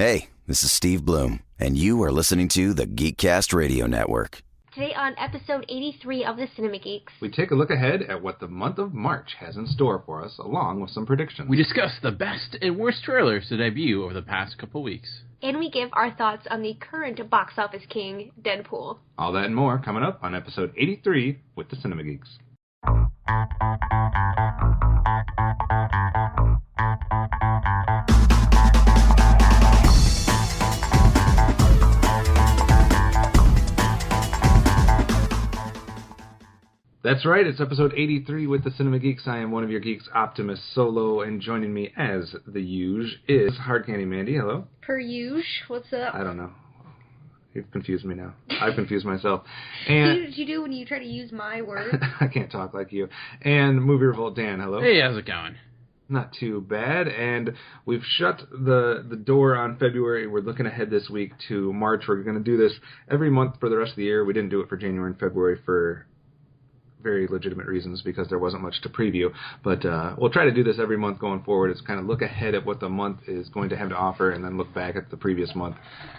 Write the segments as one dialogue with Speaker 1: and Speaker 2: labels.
Speaker 1: Hey, this is Steve Bloom, and you are listening to the Geekcast Radio Network.
Speaker 2: Today on episode 83 of the Cinema Geeks,
Speaker 3: we take a look ahead at what the month of March has in store for us, along with some predictions.
Speaker 4: We discuss the best and worst trailers to debut over the past couple weeks.
Speaker 2: And we give our thoughts on the current box office king, Deadpool.
Speaker 3: All that and more coming up on episode 83 with the Cinema Geeks. That's right, it's episode 83 with the Cinema Geeks. I am one of your geeks, Optimus Solo, and joining me as the usual is Hard Candy Mandy. Hello.
Speaker 2: Per usual, what's up?
Speaker 3: I don't know. You've confused me now. I've confused myself. And
Speaker 2: see what you do when you try to use my words?
Speaker 3: I can't talk like you. And Movie Revolt Dan, hello.
Speaker 4: Hey, how's it going?
Speaker 3: Not too bad. And we've shut the door on February. We're looking ahead this week to March. We're going to do this every month for the rest of the year. We didn't do it for January and February for very legitimate reasons because there wasn't much to preview. But we'll try to do this every month going forward. It's kind of look ahead at what the month is going to have to offer and then look back at the previous month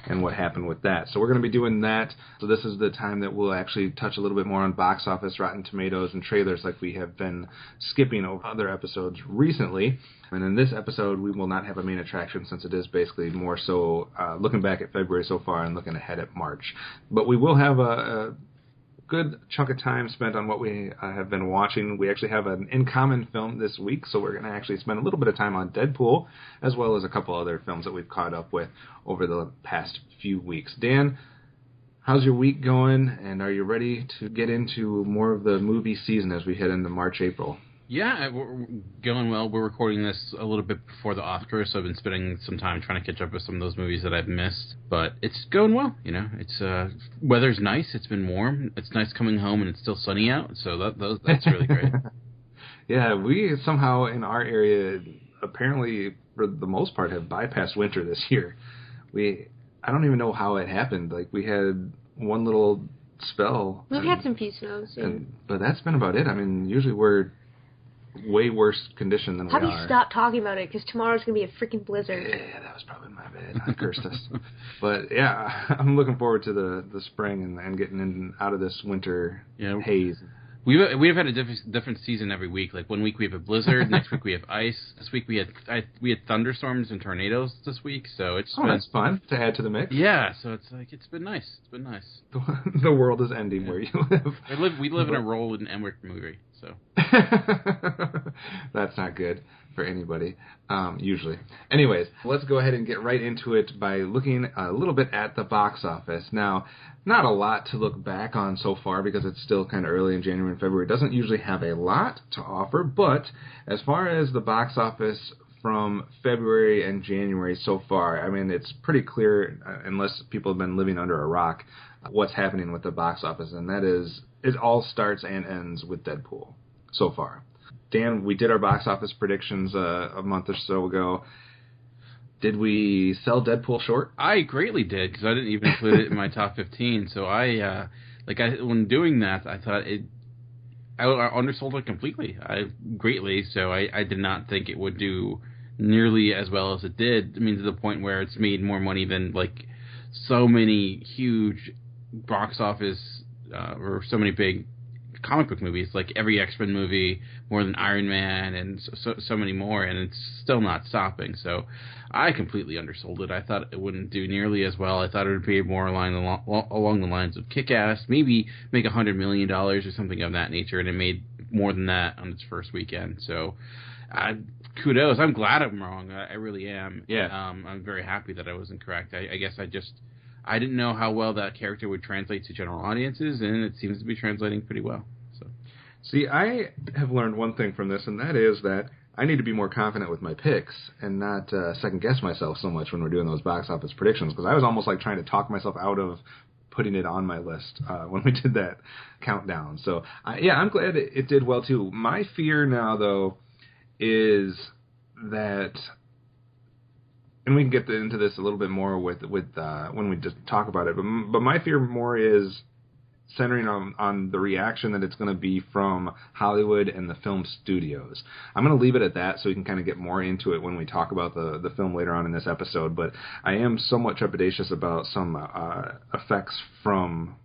Speaker 3: and what happened with that. So we're going to be doing that. So this is the time that we'll actually touch a little bit more on box office, Rotten Tomatoes, and trailers like we have been skipping over other episodes recently. And in this episode, we will not have a main attraction since it is basically more so looking back at February so far and looking ahead at March. But we will have a good chunk of time spent on what we have been watching. We actually have an in common film this week, so we're going to actually spend a little bit of time on Deadpool, as well as a couple other films that we've caught up with over the past few weeks. Dan, how's your week going, and are you ready to get into more of the movie season as we head into March, April?
Speaker 4: Yeah, we're going well. We're recording this a little bit before the Oscars, so I've been spending some time trying to catch up with some of those movies that I've missed. But it's going well, you know. It's weather's nice. It's been warm. It's nice coming home, and it's still sunny out. So that's really great.
Speaker 3: Yeah, we somehow in our area apparently, for the most part, have bypassed winter this year. I don't even know how it happened. Like, we had one little spell.
Speaker 2: We've had some few snows, yeah.
Speaker 3: But that's been about it. I mean, usually we're way worse condition than we are.
Speaker 2: How do you stop talking about it? Because tomorrow's going to be a freaking blizzard.
Speaker 3: Yeah, that was probably my bad. I cursed us. But yeah, I'm looking forward to the spring and getting out of this winter haze.
Speaker 4: We've had a different season every week. Like, one week we have a blizzard, next week we have ice. This week we had thunderstorms and tornadoes this week. So it's
Speaker 3: that's fun to add to the mix.
Speaker 4: Yeah, so it's been nice. It's been nice.
Speaker 3: The world is ending where you live.
Speaker 4: We live in a Roland Emmerich movie. So
Speaker 3: that's not good for anybody, usually. Anyways, let's go ahead and get right into it by looking a little bit at the box office. Now, not a lot to look back on so far because it's still kind of early in January and February. It doesn't usually have a lot to offer, but as far as the box office from February and January so far, I mean, it's pretty clear, unless people have been living under a rock, what's happening with the box office, and that is it all starts and ends with Deadpool so far. Dan, we did our box office predictions a month or so ago. Did we sell Deadpool short?
Speaker 4: I greatly did, because I didn't even include it in my top 15. So when doing that, I thought I undersold it completely. Greatly. So I did not think it would do nearly as well as it did. I mean, to the point where it's made more money than like so many huge box office or so many big comic book movies, like every X-Men movie, more than Iron Man, and so many more, and it's still not stopping. So I completely undersold it. I thought it wouldn't do nearly as well. I thought it would be more along the lines of Kick-Ass, maybe make $100 million or something of that nature, and it made more than that on its first weekend. So kudos. I'm glad I'm wrong. I really am.
Speaker 3: Yeah.
Speaker 4: I'm very happy that I was incorrect. I guess I didn't know how well that character would translate to general audiences, and it seems to be translating pretty well. So,
Speaker 3: see, I have learned one thing from this, and that is that I need to be more confident with my picks and not second-guess myself so much when we're doing those box office predictions, because I was almost like trying to talk myself out of putting it on my list when we did that countdown. So, I'm glad it did well, too. My fear now, though, is that, and we can get into this a little bit more with when we just talk about it, but my fear more is centering on the reaction that it's going to be from Hollywood and the film studios. I'm going to leave it at that so we can kind of get more into it when we talk about the film later on in this episode, but I am somewhat trepidatious about some effects from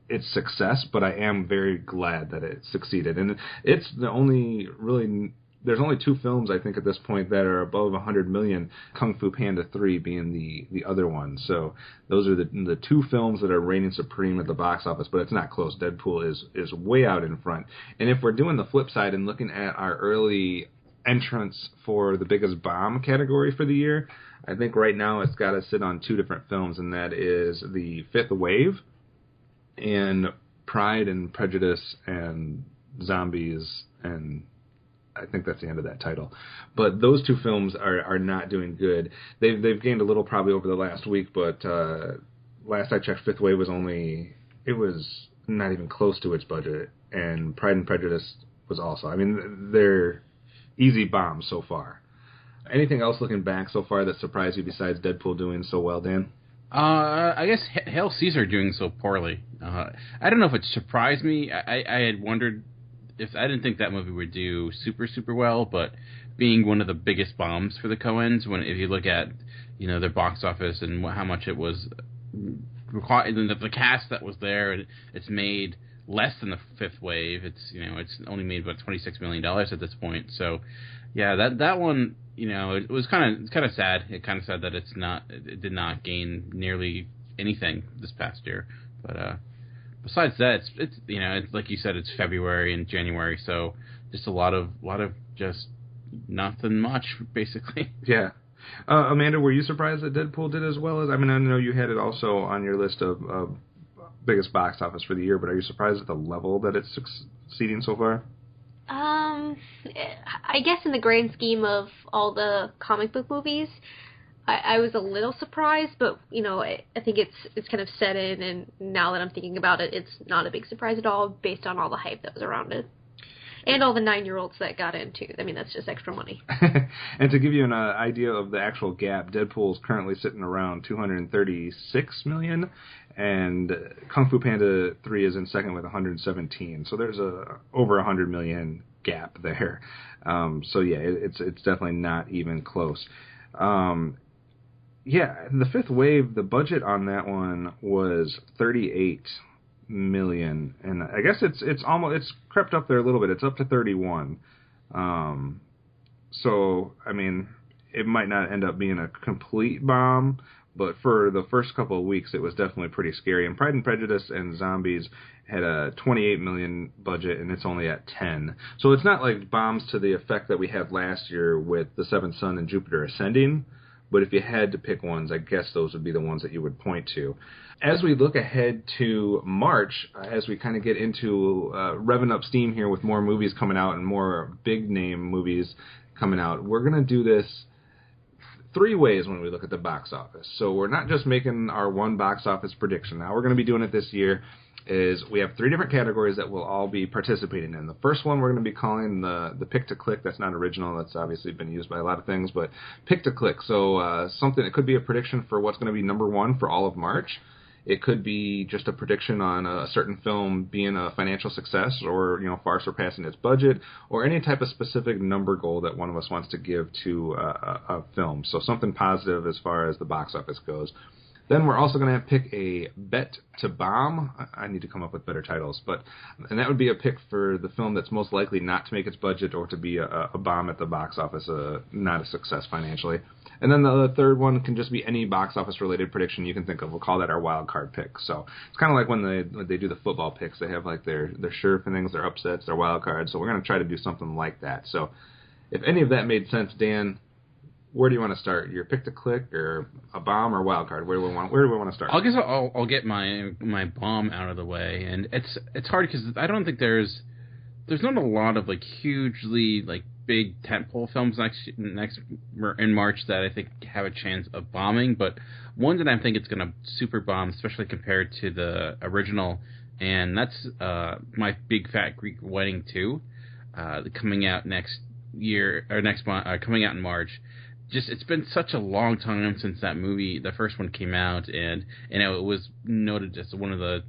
Speaker 3: its success, but I am very glad that it succeeded. And it's the only really... There's only 2 films, I think, at this point that are above 100 million, Kung Fu Panda 3 being the other one. So those are the 2 films that are reigning supreme at the box office, but it's not close. Deadpool is way out in front. And if we're doing the flip side and looking at our early entrants for the biggest bomb category for the year, I think right now it's got to sit on 2 different films, and that is The Fifth Wave and Pride and Prejudice and Zombies, and I think that's the end of that title. But those 2 films are not doing good. They've gained a little probably over the last week, but last I checked, Fifth Wave was not even close to its budget, and Pride and Prejudice was also. I mean, they're easy bombs so far. Anything else looking back so far that surprised you besides Deadpool doing so well, Dan?
Speaker 4: I guess Hail Caesar doing so poorly. I don't know if it surprised me. I had wondered if I didn't think that movie would do super, super well, but being one of the biggest bombs for the Coens, if you look at, their box office and how much it was, the cast that was there, it's made less than The Fifth Wave. It's only made about $26 million at this point. So, yeah, that one, it was kind of sad. It kind of sad that it did not gain nearly anything this past year, but. Besides that, it's like you said, it's February and January, so just a lot of just nothing much, basically.
Speaker 3: Yeah. Amanda, were you surprised that Deadpool did as well as? I mean, I know you had it also on your list of biggest box office for the year, but are you surprised at the level that it's succeeding so far?
Speaker 2: I guess in the grand scheme of all the comic book movies, I was a little surprised, but, I think it's kind of set in, and now that I'm thinking about it, it's not a big surprise at all based on all the hype that was around it. And all the 9-year-olds that got in, too. I mean, that's just extra money.
Speaker 3: And to give you an idea of the actual gap, Deadpool's currently sitting around $236 million, and Kung Fu Panda 3 is in second with 117. So there's over 100 million gap there. So, yeah, it's definitely not even close. Yeah, The Fifth Wave, the budget on that one was $38 million, and I guess it's crept up there a little bit. It's up to 31. So I mean, it might not end up being a complete bomb, but for the first couple of weeks, it was definitely pretty scary. And Pride and Prejudice and Zombies had a $28 million budget, and it's only at 10. So it's not like bombs to the effect that we had last year with The Seventh Son and Jupiter Ascending. But if you had to pick ones, I guess those would be the ones that you would point to. As we look ahead to March, as we kind of get into revving up steam here with more movies coming out and more big-name movies coming out, we're going to do this 3 ways when we look at the box office. So we're not just making our one box office prediction. Now we're going to be doing it this year. Is we have 3 different categories that we'll all be participating in. The first one we're going to be calling the pick to click. That's not original. That's obviously been used by a lot of things, but pick to click. So something, it could be a prediction for what's going to be number 1 for all of March. It could be just a prediction on a certain film being a financial success or, far surpassing its budget, or any type of specific number goal that one of us wants to give to a film. So something positive as far as the box office goes. Then we're also going to pick a bet to bomb. I need to come up with better titles, and that would be a pick for the film that's most likely not to make its budget or to be a bomb at the box office, not a success financially. And then the third one can just be any box office related prediction you can think of. We'll call that our wild card pick. So it's kind of like when they do the football picks. They have like their sure things, their upsets, their wild cards. So we're going to try to do something like that. So if any of that made sense, Dan, where do you want to start? Your pick to click or a bomb or wild card? Where do we want to start?
Speaker 4: I guess I'll get my bomb out of the way, and it's hard because I don't think there's not a lot of like hugely like big tentpole films next in March that I think have a chance of bombing, but one that I think it's going to super bomb, especially compared to the original, and that's My Big Fat Greek Wedding 2, coming out next year or next month, coming out in March. it's been such a long time since that movie, the first one, came out, and it was noted as one of the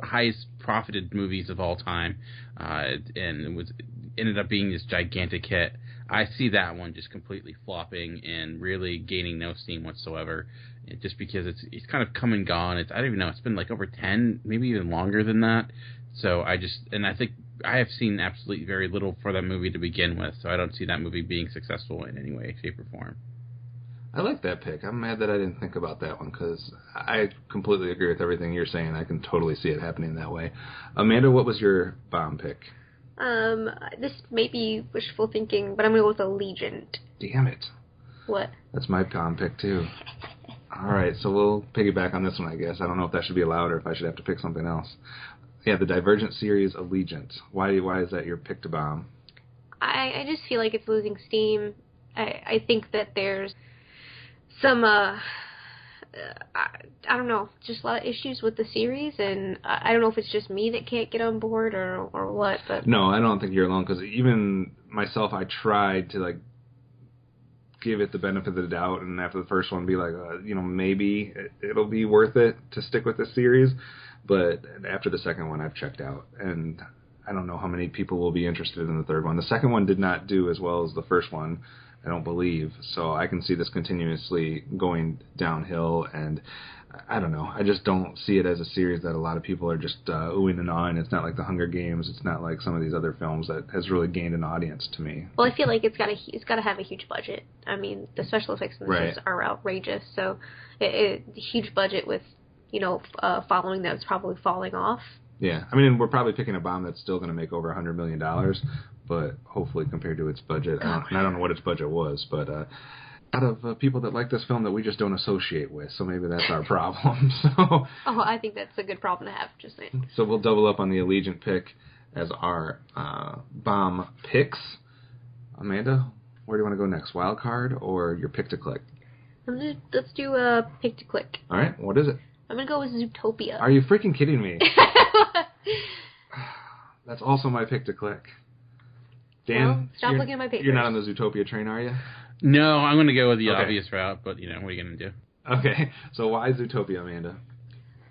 Speaker 4: highest profited movies of all time, and it ended up being this gigantic hit. I see that one just completely flopping and really gaining no steam whatsoever, just because it's kind of come and gone. I don't even know. It's been like over 10, maybe even longer than that. So I think I have seen absolutely very little for that movie to begin with. So I don't see that movie being successful in any way, shape, or form.
Speaker 3: I like that pick. I'm mad that I didn't think about that one because I completely agree with everything you're saying. I can totally see it happening that way. Amanda, what was your bomb pick?
Speaker 2: This may be wishful thinking, but I'm going to go with Allegiant.
Speaker 3: Damn it.
Speaker 2: What?
Speaker 3: That's my bomb pick, too. All right, so we'll piggyback on this one, I guess. I don't know if that should be allowed or if I should have to pick something else. Yeah, the Divergent series, Allegiant. Why is that your pick to bomb?
Speaker 2: I just feel like it's losing steam. I think that there's some, I don't know, just a lot of issues with the series, and I don't know if it's just me that can't get on board or what. But
Speaker 3: no, I don't think you're alone, because even myself, I tried to, like, give it the benefit of the doubt, and after the first one, be like, maybe it'll be worth it to stick with this series, but after the second one, I've checked out, and I don't know how many people will be interested in the third one. The second one did not do as well as the first one, I don't believe, so I can see this continuously going downhill, and I don't know. I just don't see it as a series that a lot of people are just oohing and ahhing. It's not like The Hunger Games. It's not like some of these other films that has really gained an audience to me.
Speaker 2: Well, I feel like it's got to have a huge budget. I mean, the special effects in this are outrageous, so huge budget with following that's probably falling off.
Speaker 3: Yeah, I mean, we're probably picking a bomb that's still going to make over $100 million, but hopefully compared to its budget, I don't know what its budget was, but out of people that like this film that we just don't associate with, so maybe that's our problem.
Speaker 2: I think that's a good problem to have, just saying.
Speaker 3: So we'll double up on the Allegiant pick as our bomb picks. Amanda, where do you want to go next, wild card or your pick to click?
Speaker 2: Let's do a pick to click.
Speaker 3: All right, what is it?
Speaker 2: I'm going to go with Zootopia.
Speaker 3: Are you freaking kidding me? That's also my pick to click. Dan,
Speaker 2: well, stop looking at my papers.
Speaker 3: You're not on the Zootopia train, are you?
Speaker 4: No, I'm going to go with the obvious route, but, what are you going to do?
Speaker 3: Okay, so why Zootopia, Amanda?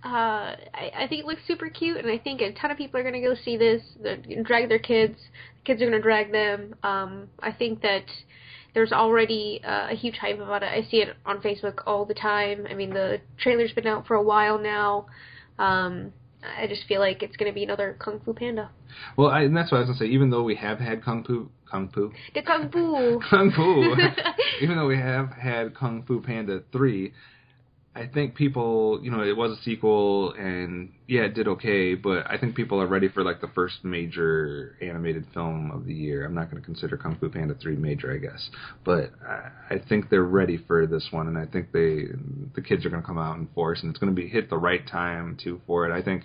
Speaker 2: I think it looks super cute, and I think a ton of people are going to go see this. They're going to drag their kids. The kids are going to drag them. I think that there's already a huge hype about it. I see it on Facebook all the time. I mean, the trailer's been out for a while now. I just feel like it's going to be another Kung Fu Panda.
Speaker 3: Well, and that's what I was going to say. Even though we have had Kung Fu. Even though we have had Kung Fu Panda 3, I think people, it was a sequel, and yeah, it did okay, but I think people are ready for like the first major animated film of the year. I'm not going to consider Kung Fu Panda 3 major, I guess, but I think they're ready for this one, and I think the kids are going to come out in force, and it's going to be hit the right time too for it. I think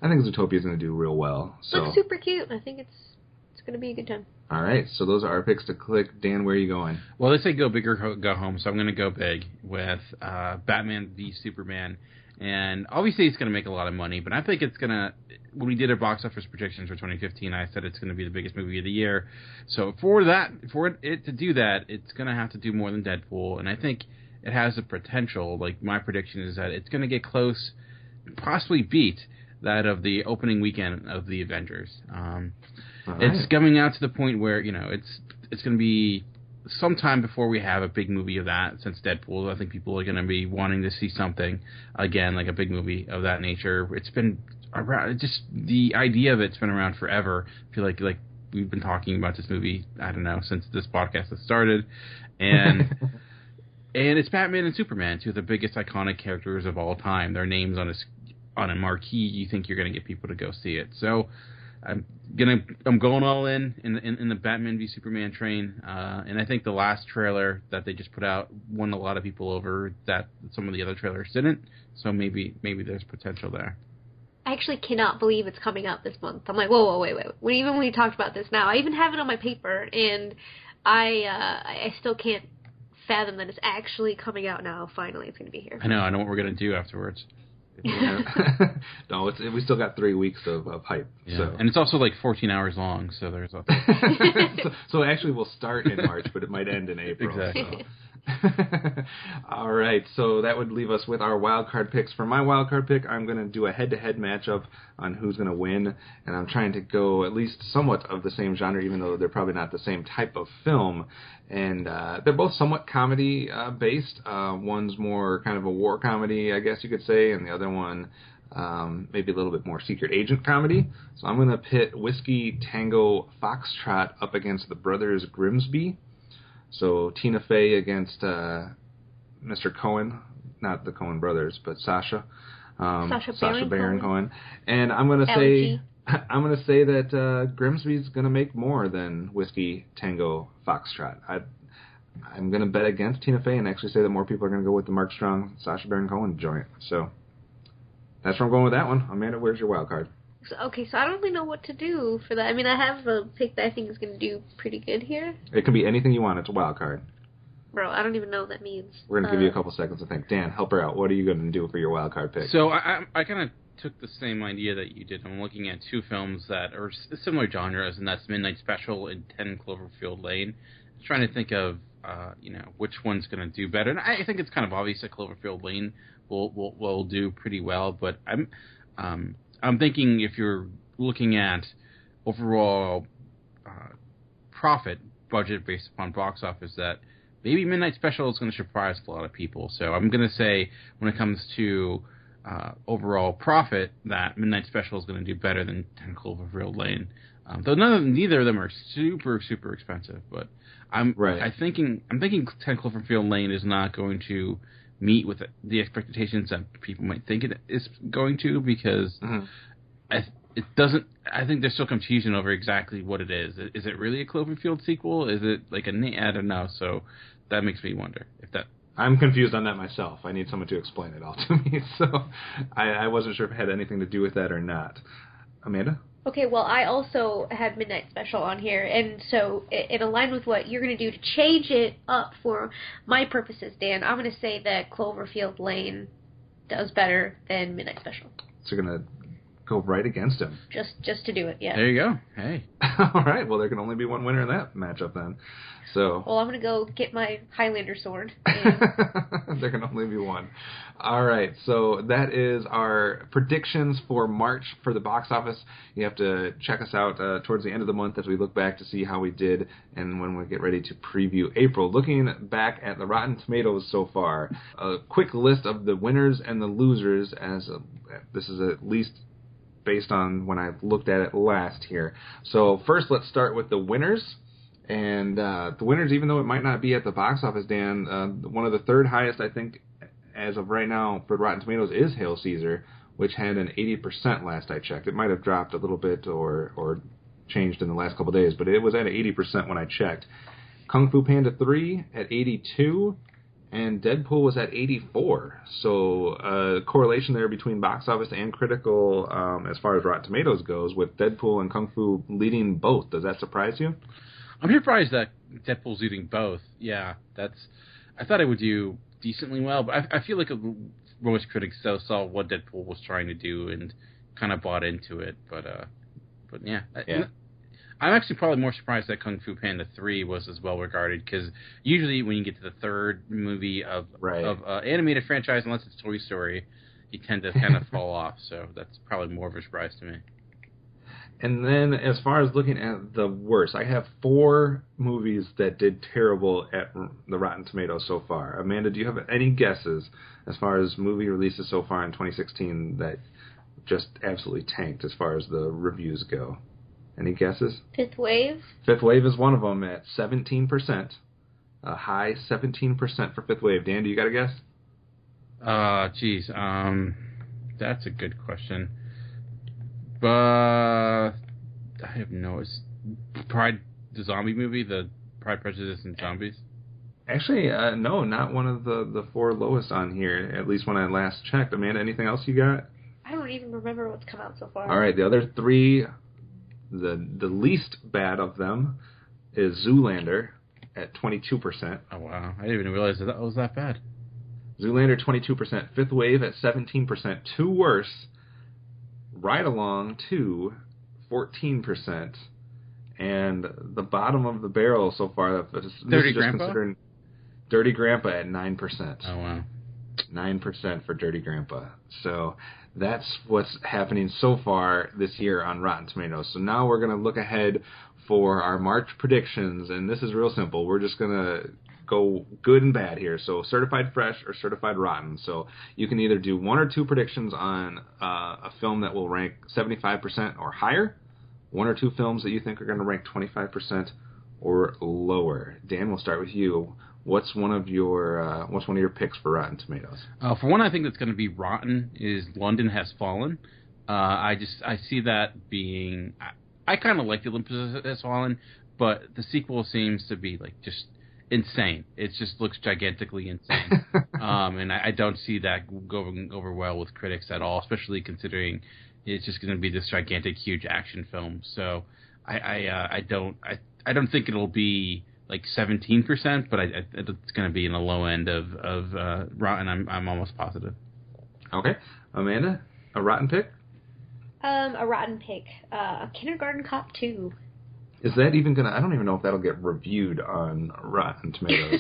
Speaker 3: Zootopia is going to do real well. So
Speaker 2: looks super cute. I think it's going to be a good time.
Speaker 3: All right, so those are our picks to click. Dan, where are you going?
Speaker 4: Well, they say go big or go home, so I'm going to go big with Batman v Superman. And obviously it's going to make a lot of money, but I think it's going to... When we did our box office predictions for 2015, I said it's going to be the biggest movie of the year. So for it to do that, it's going to have to do more than Deadpool, and I think it has the potential. Like, my prediction is that it's going to get close, possibly beat that of the opening weekend of the Avengers. It's coming out to the point where, it's going to be sometime before we have a big movie of that, since Deadpool. I think people are going to be wanting to see something, again, like a big movie of that nature. It's been around, just the idea of it's been around forever. I feel like we've been talking about this movie, I don't know, since this podcast has started. And and it's Batman and Superman, two of the biggest iconic characters of all time. Their names on a marquee, you think you're going to get people to go see it. So I'm going all in the Batman v Superman train, and I think the last trailer that they just put out won a lot of people over that some of the other trailers didn't. So maybe there's potential there.
Speaker 2: I actually cannot believe it's coming out this month. I'm like, whoa, wait. Even when we talked about this now, I even have it on my paper, and I still can't fathom that it's actually coming out now. Finally, it's going to be here.
Speaker 4: I know what we're going to do afterwards.
Speaker 3: No, we still got 3 weeks of hype.
Speaker 4: Yeah.
Speaker 3: So.
Speaker 4: And it's also like 14 hours long, so there's a...
Speaker 3: so actually we'll start in March, but it might end in April.
Speaker 4: Exactly.
Speaker 3: All right, so that would leave us with our wild card picks. For my wild card pick, I'm going to do a head-to-head matchup on who's going to win, and I'm trying to go at least somewhat of the same genre, even though they're probably not the same type of film. And they're both somewhat comedy-based. One's more kind of a war comedy, I guess you could say, and the other one maybe a little bit more secret agent comedy. So I'm going to pit Whiskey Tango Foxtrot up against the Brothers Grimsby. So Tina Fey against Mr. Cohen, not the Coen brothers, but Sacha Baron Cohen. And I'm going to say that Grimsby's going to make more than Whiskey Tango Foxtrot. I'm going to bet against Tina Fey and actually say that more people are going to go with the Mark Strong, Sacha Baron Cohen joint. So that's where I'm going with that one. Amanda, where's your wild card?
Speaker 2: So I don't really know what to do for that. I mean, I have a pick that I think is going to do pretty good here.
Speaker 3: It can be anything you want. It's a wild card.
Speaker 2: Bro, I don't even know what that means.
Speaker 3: We're going to give you a couple seconds to think. Dan, help her out. What are you going to do for your wild card pick?
Speaker 4: So I kind of took the same idea that you did. I'm looking at two films that are similar genres, and that's Midnight Special and 10 Cloverfield Lane. I'm trying to think of which one's going to do better. And I think it's kind of obvious that Cloverfield Lane will do pretty well, but I'm thinking if you're looking at overall profit budget based upon box office, that maybe Midnight Special is going to surprise a lot of people. So I'm going to say when it comes to overall profit, that Midnight Special is going to do better than 10 Cloverfield Lane. Though neither of them are super, super expensive, but I'm thinking 10 Cloverfield Lane is not going to meet with the expectations that people might think it is going to, because it doesn't. I think there's still confusion over exactly what it is. Is it really a Cloverfield sequel? Is it like I don't know. So that makes me wonder if that.
Speaker 3: I'm confused on that myself. I need someone to explain it all to me. So I wasn't sure if it had anything to do with that or not. Amanda?
Speaker 2: Okay, well, I also had Midnight Special on here, and so it aligned with what you're going to do to change it up for my purposes, Dan. I'm going to say that Cloverfield Lane does better than Midnight Special.
Speaker 3: So you're going to go right against him.
Speaker 2: Just to do it, yeah.
Speaker 4: There you go. Hey.
Speaker 3: All right, well, there can only be one winner in that matchup then. So.
Speaker 2: Well, I'm going to go get my Highlander sword.
Speaker 3: There can only be one. All right, so that is our predictions for March for the box office. You have to check us out towards the end of the month as we look back to see how we did and when we get ready to preview April. Looking back at the Rotten Tomatoes so far, a quick list of the winners and the losers, as this is at least based on when I looked at it last here. So first, let's start with the winners. And the winners, even though it might not be at the box office, Dan, one of the third highest, I think, as of right now for Rotten Tomatoes is Hail Caesar, which had an 80% last I checked. It might have dropped a little bit or changed in the last couple of days, but it was at 80% when I checked. Kung Fu Panda 3 at 82, and Deadpool was at 84. So correlation there between box office and critical as far as Rotten Tomatoes goes, with Deadpool and Kung Fu leading both. Does that surprise you?
Speaker 4: I'm surprised that Deadpool's leading both. Yeah, I thought it would do decently well, but I feel like most critics saw what Deadpool was trying to do and kind of bought into it. But yeah. I'm actually probably more surprised that Kung Fu Panda 3 was as well regarded, because usually when you get to the third movie of animated franchise, unless it's Toy Story, you tend to kind of fall off. So that's probably more of a surprise to me.
Speaker 3: And then as far as looking at the worst, I have 4 movies that did terrible at the Rotten Tomatoes so far. Amanda, do you have any guesses as far as movie releases so far in 2016 that just absolutely tanked as far as the reviews go? Any guesses?
Speaker 2: Fifth Wave?
Speaker 3: Fifth Wave is one of them at 17%. A high 17% for Fifth Wave. Dan, do you got a guess?
Speaker 4: That's a good question. But I have no. It's Pride, the zombie movie, the Pride, Prejudice, and Zombies.
Speaker 3: Actually, no, not one of the 4 lowest on here, at least when I last checked. Amanda, anything else you got?
Speaker 2: I don't even remember what's come out so far.
Speaker 3: All right, the other 3, the least bad of them is Zoolander at 22%.
Speaker 4: Oh, wow. I didn't even realize that was that bad.
Speaker 3: Zoolander, 22%. Fifth Wave at 17%. 2 worse. Ride Along 2, 14%, and the bottom of the barrel so far.
Speaker 4: 30 Grandpa?
Speaker 3: Dirty Grandpa at 9%.
Speaker 4: Oh, wow.
Speaker 3: 9% for Dirty Grandpa. So that's what's happening so far this year on Rotten Tomatoes. So now we're going to look ahead for our March predictions, and this is real simple. We're just going to go good and bad here. So certified fresh or certified rotten. So you can either do 1 or 2 predictions on a film that will rank 75% or higher, 1 or 2 films that you think are going to rank 25% or lower. Dan, we'll start with you. What's one of your picks for Rotten Tomatoes?
Speaker 4: For one, I think that's going to be rotten is London Has Fallen. I see that being. I kind of like the Olympus Has Fallen, but the sequel seems to be like just insane. It just looks gigantically insane, and I don't see that going over well with critics at all, especially considering it's just going to be this gigantic, huge action film. So I don't think it'll be like 17%, but it's going to be in the low end of rotten. I'm almost positive.
Speaker 3: Okay, Amanda, a rotten pick?
Speaker 2: A rotten pick. Kindergarten Cop 2.
Speaker 3: Is that even gonna? I don't even know if that'll get reviewed on Rotten Tomatoes.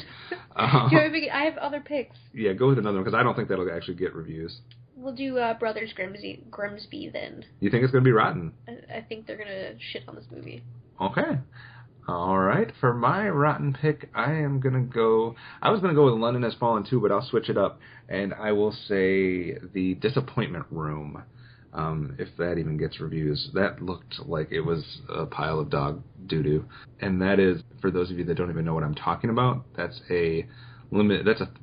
Speaker 2: I have other picks.
Speaker 3: Yeah, go with another one because I don't think that'll actually get reviews.
Speaker 2: We'll do Brothers Grimsby then.
Speaker 3: You think it's gonna be rotten?
Speaker 2: I think they're gonna shit on this movie.
Speaker 3: Okay. All right. For my rotten pick, I was gonna go with London Has Fallen 2, but I'll switch it up and I will say The Disappointment Room. If that even gets reviews. That looked like it was a pile of dog doo-doo. And that is, for those of you that don't even know what I'm talking about, that's a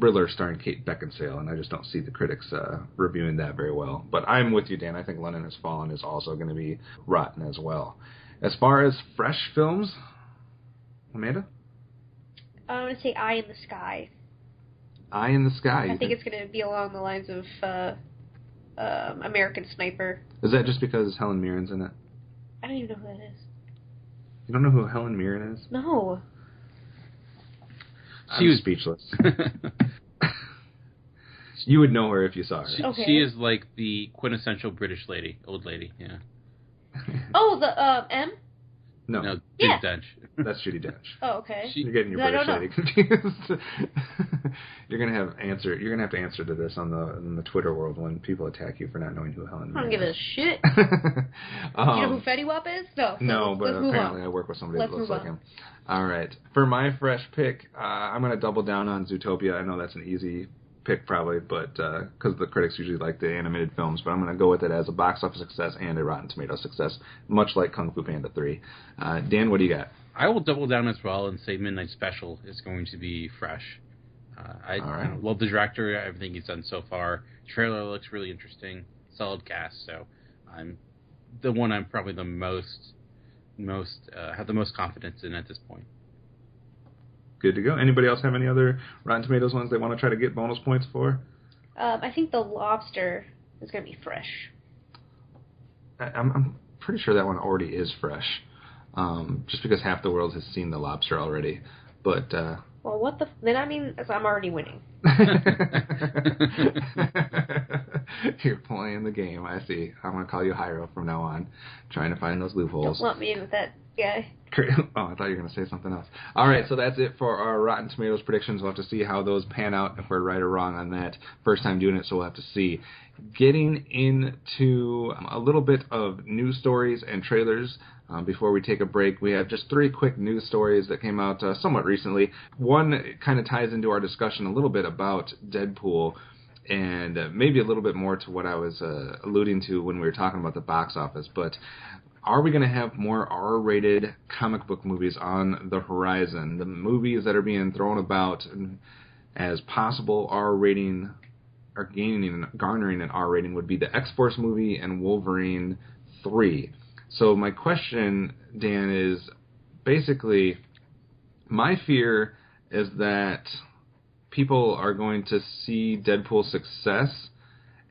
Speaker 3: thriller starring Kate Beckinsale, and I just don't see the critics reviewing that very well. But I'm with you, Dan. I think London Has Fallen is also going to be rotten as well. As far as fresh films, Amanda?
Speaker 2: I want to say Eye in the Sky.
Speaker 3: Eye in the Sky.
Speaker 2: I think it's going to be along the lines of American Sniper.
Speaker 3: Is that just because Helen Mirren's in it?
Speaker 2: I don't even know who that is.
Speaker 3: You don't know who Helen Mirren is?
Speaker 2: No.
Speaker 3: She was speechless. You would know her if you saw her.
Speaker 2: Okay.
Speaker 4: She is like the quintessential British old lady, yeah.
Speaker 2: Oh, the M?
Speaker 3: No,
Speaker 4: Judi
Speaker 2: Yeah.
Speaker 4: Dench.
Speaker 3: that's Judi Dench.
Speaker 2: Oh, okay.
Speaker 3: You're getting your British lady confused. You're gonna have to answer to this on the Twitter world when people attack you for not knowing who Helen
Speaker 2: I don't
Speaker 3: Mirren
Speaker 2: give
Speaker 3: is.
Speaker 2: a shit. Do you know who Fetty Wap is?
Speaker 3: No, but
Speaker 2: let's move
Speaker 3: apparently
Speaker 2: on.
Speaker 3: I work with somebody
Speaker 2: Let's
Speaker 3: that looks
Speaker 2: move
Speaker 3: like
Speaker 2: on.
Speaker 3: him. All right, for my fresh pick, I'm gonna double down on Zootopia. I know that's an easy pick probably, but because the critics usually like the animated films, but I'm going to go with it as a box office success and a Rotten Tomatoes success, much like Kung Fu Panda 3. Dan, what do you got?
Speaker 4: I will double down as well and say Midnight Special is going to be fresh. I love the director, everything he's done so far. Trailer looks really interesting, solid cast, so I'm probably the most have the most confidence in at this point.
Speaker 3: Good to go. Anybody else have any other Rotten Tomatoes ones they want to try to get bonus points for?
Speaker 2: I think The Lobster is going to be fresh.
Speaker 3: I'm pretty sure that one already is fresh, just because half the world has seen The Lobster already. But
Speaker 2: well, what the? Then I mean, I'm already winning.
Speaker 3: You're playing the game. I see. I'm going to call you Hyro from now on, trying to find those loopholes.
Speaker 2: Don't lump me in with that guy.
Speaker 3: Oh, I thought you were going to say something else. All right, so that's it for our Rotten Tomatoes predictions. We'll have to see how those pan out, if we're right or wrong on that. First time doing it, so we'll have to see. Getting into a little bit of news stories and trailers before we take a break. We have just 3 quick news stories that came out somewhat recently. One kind of ties into our discussion a little bit about Deadpool, and maybe a little bit more to what I was alluding to when we were talking about the box office. But are we going to have more R-rated comic book movies on the horizon? The movies that are being thrown about as possible R rating or garnering an R rating would be the X-Force movie and Wolverine 3. So my question, Dan, is basically my fear is that people are going to see Deadpool's success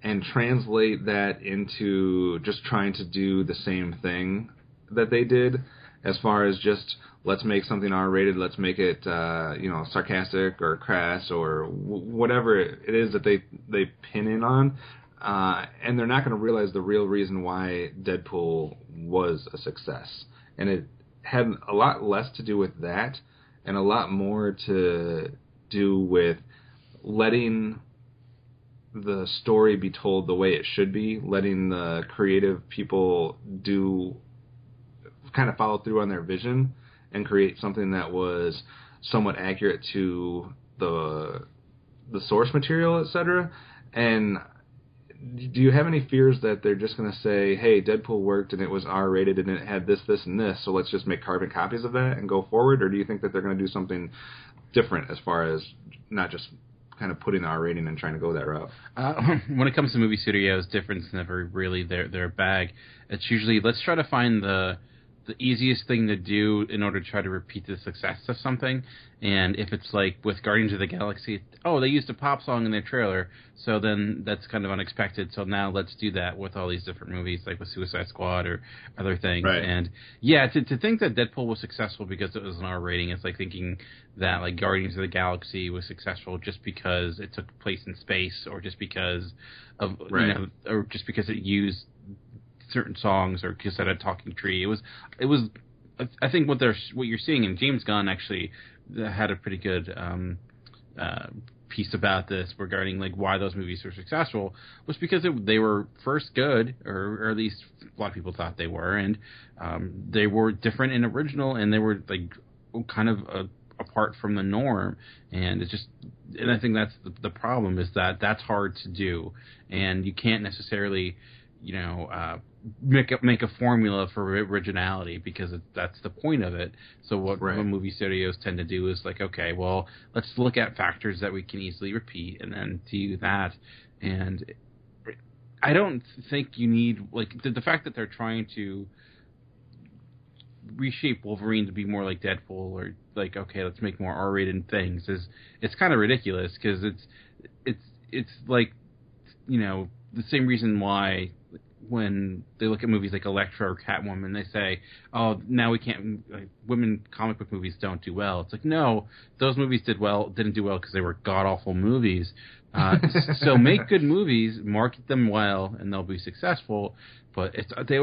Speaker 3: and translate that into just trying to do the same thing that they did, as far as just let's make something R-rated, let's make it sarcastic or crass or whatever it is that they pin in on, and they're not going to realize the real reason why Deadpool was a success. And it had a lot less to do with that and a lot more to do with letting the story be told the way it should be, letting the creative people kind of follow through on their vision and create something that was somewhat accurate to the source material, etc. And do you have any fears that they're just going to say, hey, Deadpool worked and it was R-rated and it had this, this, and this, so let's just make carbon copies of that and go forward? Or do you think that they're going to do something different as far as not just kind of putting the R rating and trying to go that route?
Speaker 4: When it comes to movie studios, difference never really their bag. It's usually, let's try to find the easiest thing to do in order to try to repeat the success of something. And if it's like with Guardians of the Galaxy, they used a pop song in their trailer, so then that's kind of unexpected, so now let's do that with all these different movies, like with Suicide Squad or other things.
Speaker 3: Right.
Speaker 4: And yeah, to think that Deadpool was successful because it was an R rating, it's like thinking that like Guardians of the Galaxy was successful just because it took place in space, or just because of or just because it used certain songs, or because it had a talking tree. It was. I think what you're seeing, and James Gunn actually had a pretty good piece about this regarding like why those movies were successful, was because they were first good, or at least a lot of people thought they were, and they were different and original, and they were like kind of apart from the norm. And it's just, and I think that's the problem, is that that's hard to do, and you can't necessarily make a formula for originality, because that's the point of it. So what movie studios tend to do is like, okay, well, let's look at factors that we can easily repeat and then do that. And I don't think you need, like, the fact that they're trying to reshape Wolverine to be more like Deadpool, or like, okay, let's make more R-rated things, it's kind of ridiculous, because it's like, the same reason why when they look at movies like Elektra or Catwoman, they say, oh, now we can't, women comic book movies don't do well. It's like, no, those movies didn't do well because they were god-awful movies. So make good movies, market them well, and they'll be successful. But they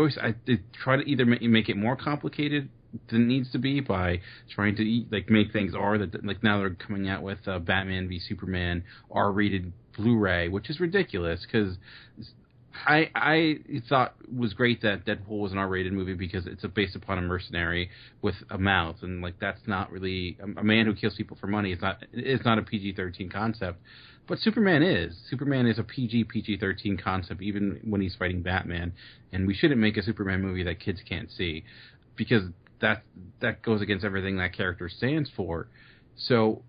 Speaker 4: try to either make it more complicated than it needs to be by trying to make things R, that like now they're coming out with Batman v Superman R-rated Blu-ray, which is ridiculous, because I thought it was great that Deadpool was an R-rated movie because it's based upon a mercenary with a mouth, and like that's not really a man who kills people for money. It's not a PG-13 concept, but Superman is. Superman is a PG-13 concept, even when he's fighting Batman, and we shouldn't make a Superman movie that kids can't see, because that goes against everything that character stands for. So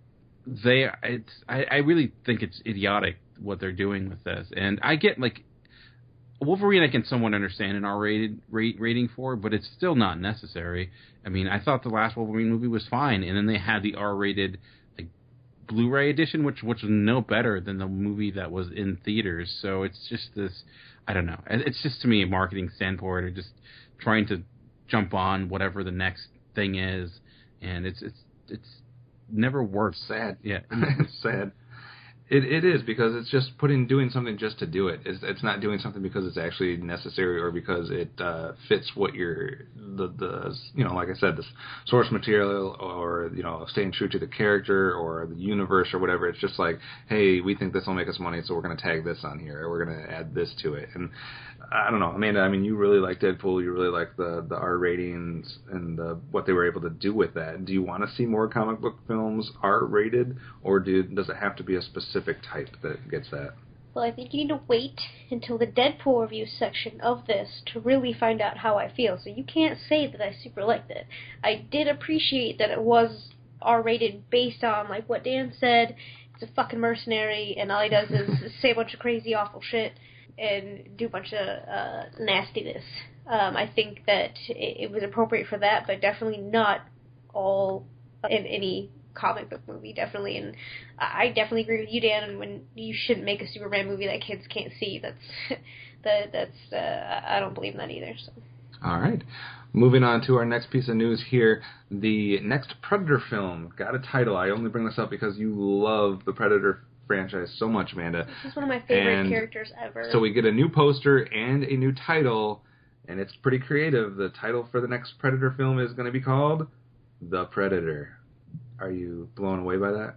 Speaker 4: I really think it's idiotic what they're doing with this, and I get like Wolverine, I can somewhat understand an R-rated rating for, but it's still not necessary. I mean, I thought the last Wolverine movie was fine, and then they had the R-rated Blu-ray edition, which was no better than the movie that was in theaters. So it's just this, I don't know. It's just, to me, a marketing standpoint, or just trying to jump on whatever the next thing is, and it's never worked.
Speaker 3: Sad.
Speaker 4: Yeah,
Speaker 3: it's sad. It is, because it's just doing something just to do it. It's not doing something because it's actually necessary, or because it fits what like I said, the source material, or staying true to the character or the universe or whatever. It's just like, hey, we think this will make us money, so we're going to tag this on here, or we're going to add this to it. And I don't know, Amanda, I mean, you really like Deadpool, you really like the R ratings and what they were able to do with that. Do you want to see more comic book films R-rated, or does it have to be a specific type that gets that?
Speaker 2: Well, I think you need to wait until the Deadpool review section of this to really find out how I feel. So you can't say that I super liked it. I did appreciate that it was R-rated based on, like what Dan said, it's a fucking mercenary, and all he does is say a bunch of crazy, awful shit and do a bunch of nastiness. I think that it was appropriate for that, but definitely not all in any comic book movie, definitely. And I definitely agree with you, Dan, when you shouldn't make a Superman movie that kids can't see. That's I don't believe in that either. So.
Speaker 3: All right. Moving on to our next piece of news here. The next Predator film got a title. I only bring this up because you love the Predator franchise so much, Amanda.
Speaker 2: This is one of my favorite characters ever.
Speaker 3: So we get a new poster and a new title, and it's pretty creative. The title for the next Predator film is going to be called The Predator. Are you blown away by that?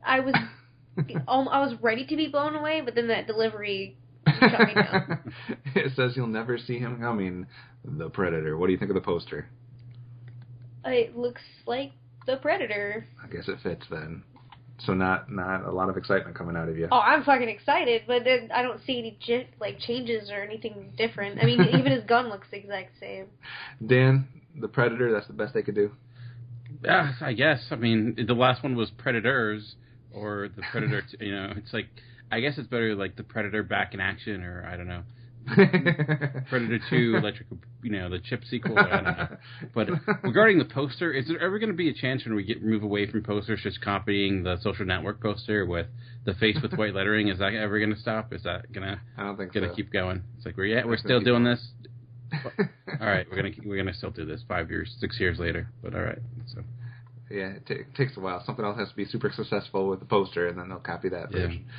Speaker 2: I was ready to be blown away, but then that delivery shut me down.
Speaker 3: It says you'll never see him coming. The Predator. What do you think of the poster?
Speaker 2: It looks like the Predator.
Speaker 3: I guess it fits then. So not a lot of excitement coming out of you.
Speaker 2: Oh, I'm fucking excited, but then I don't see any changes or anything different. I mean, even his gun looks the exact same.
Speaker 3: Dan, the Predator, that's the best they could do?
Speaker 4: Yeah, I guess. I mean, the last one was Predators, or the Predator, it's like, I guess it's better like the Predator back in action, or I don't know. Predator 2, the chip sequel, I don't know. But regarding the poster, is there ever going to be a chance when we move away from posters just copying the Social Network poster with the face with white lettering? Is that ever going to stop? Is that gonna keep going? It's like we're still doing this. All right, we're gonna still do this 6 years later. But all right, so.
Speaker 3: Yeah, it takes a while. Something else has to be super successful with the poster, and then they'll copy that version. Yeah.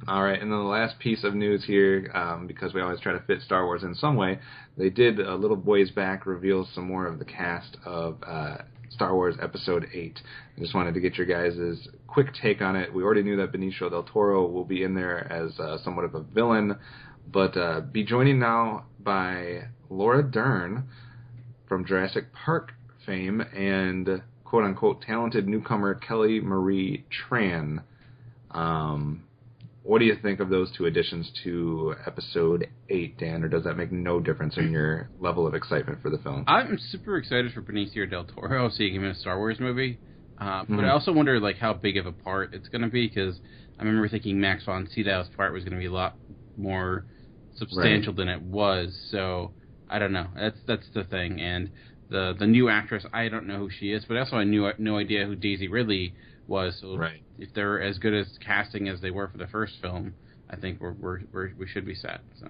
Speaker 3: All right, and then the last piece of news here, because we always try to fit Star Wars in some way, they did a little ways back reveal some more of the cast of Star Wars Episode 8. I just wanted to get your guys' quick take on it. We already knew that Benicio del Toro will be in there as somewhat of a villain, but be joining now by Laura Dern from Jurassic Park fame and quote-unquote talented newcomer Kelly Marie Tran. What do you think of those two additions to Episode 8, Dan, or does that make no difference in your level of excitement for the film?
Speaker 4: I'm super excited for Benicio del Toro, seeing him in a Star Wars movie, but I also wonder how big of a part it's going to be, because I remember thinking Max von Sydow's part was going to be a lot more substantial than it was, so I don't know. That's the thing, and the new actress, I don't know who she is, but also I knew no idea who Daisy Ridley was. So if they're as good as casting as they were for the first film, I think we should be set. So.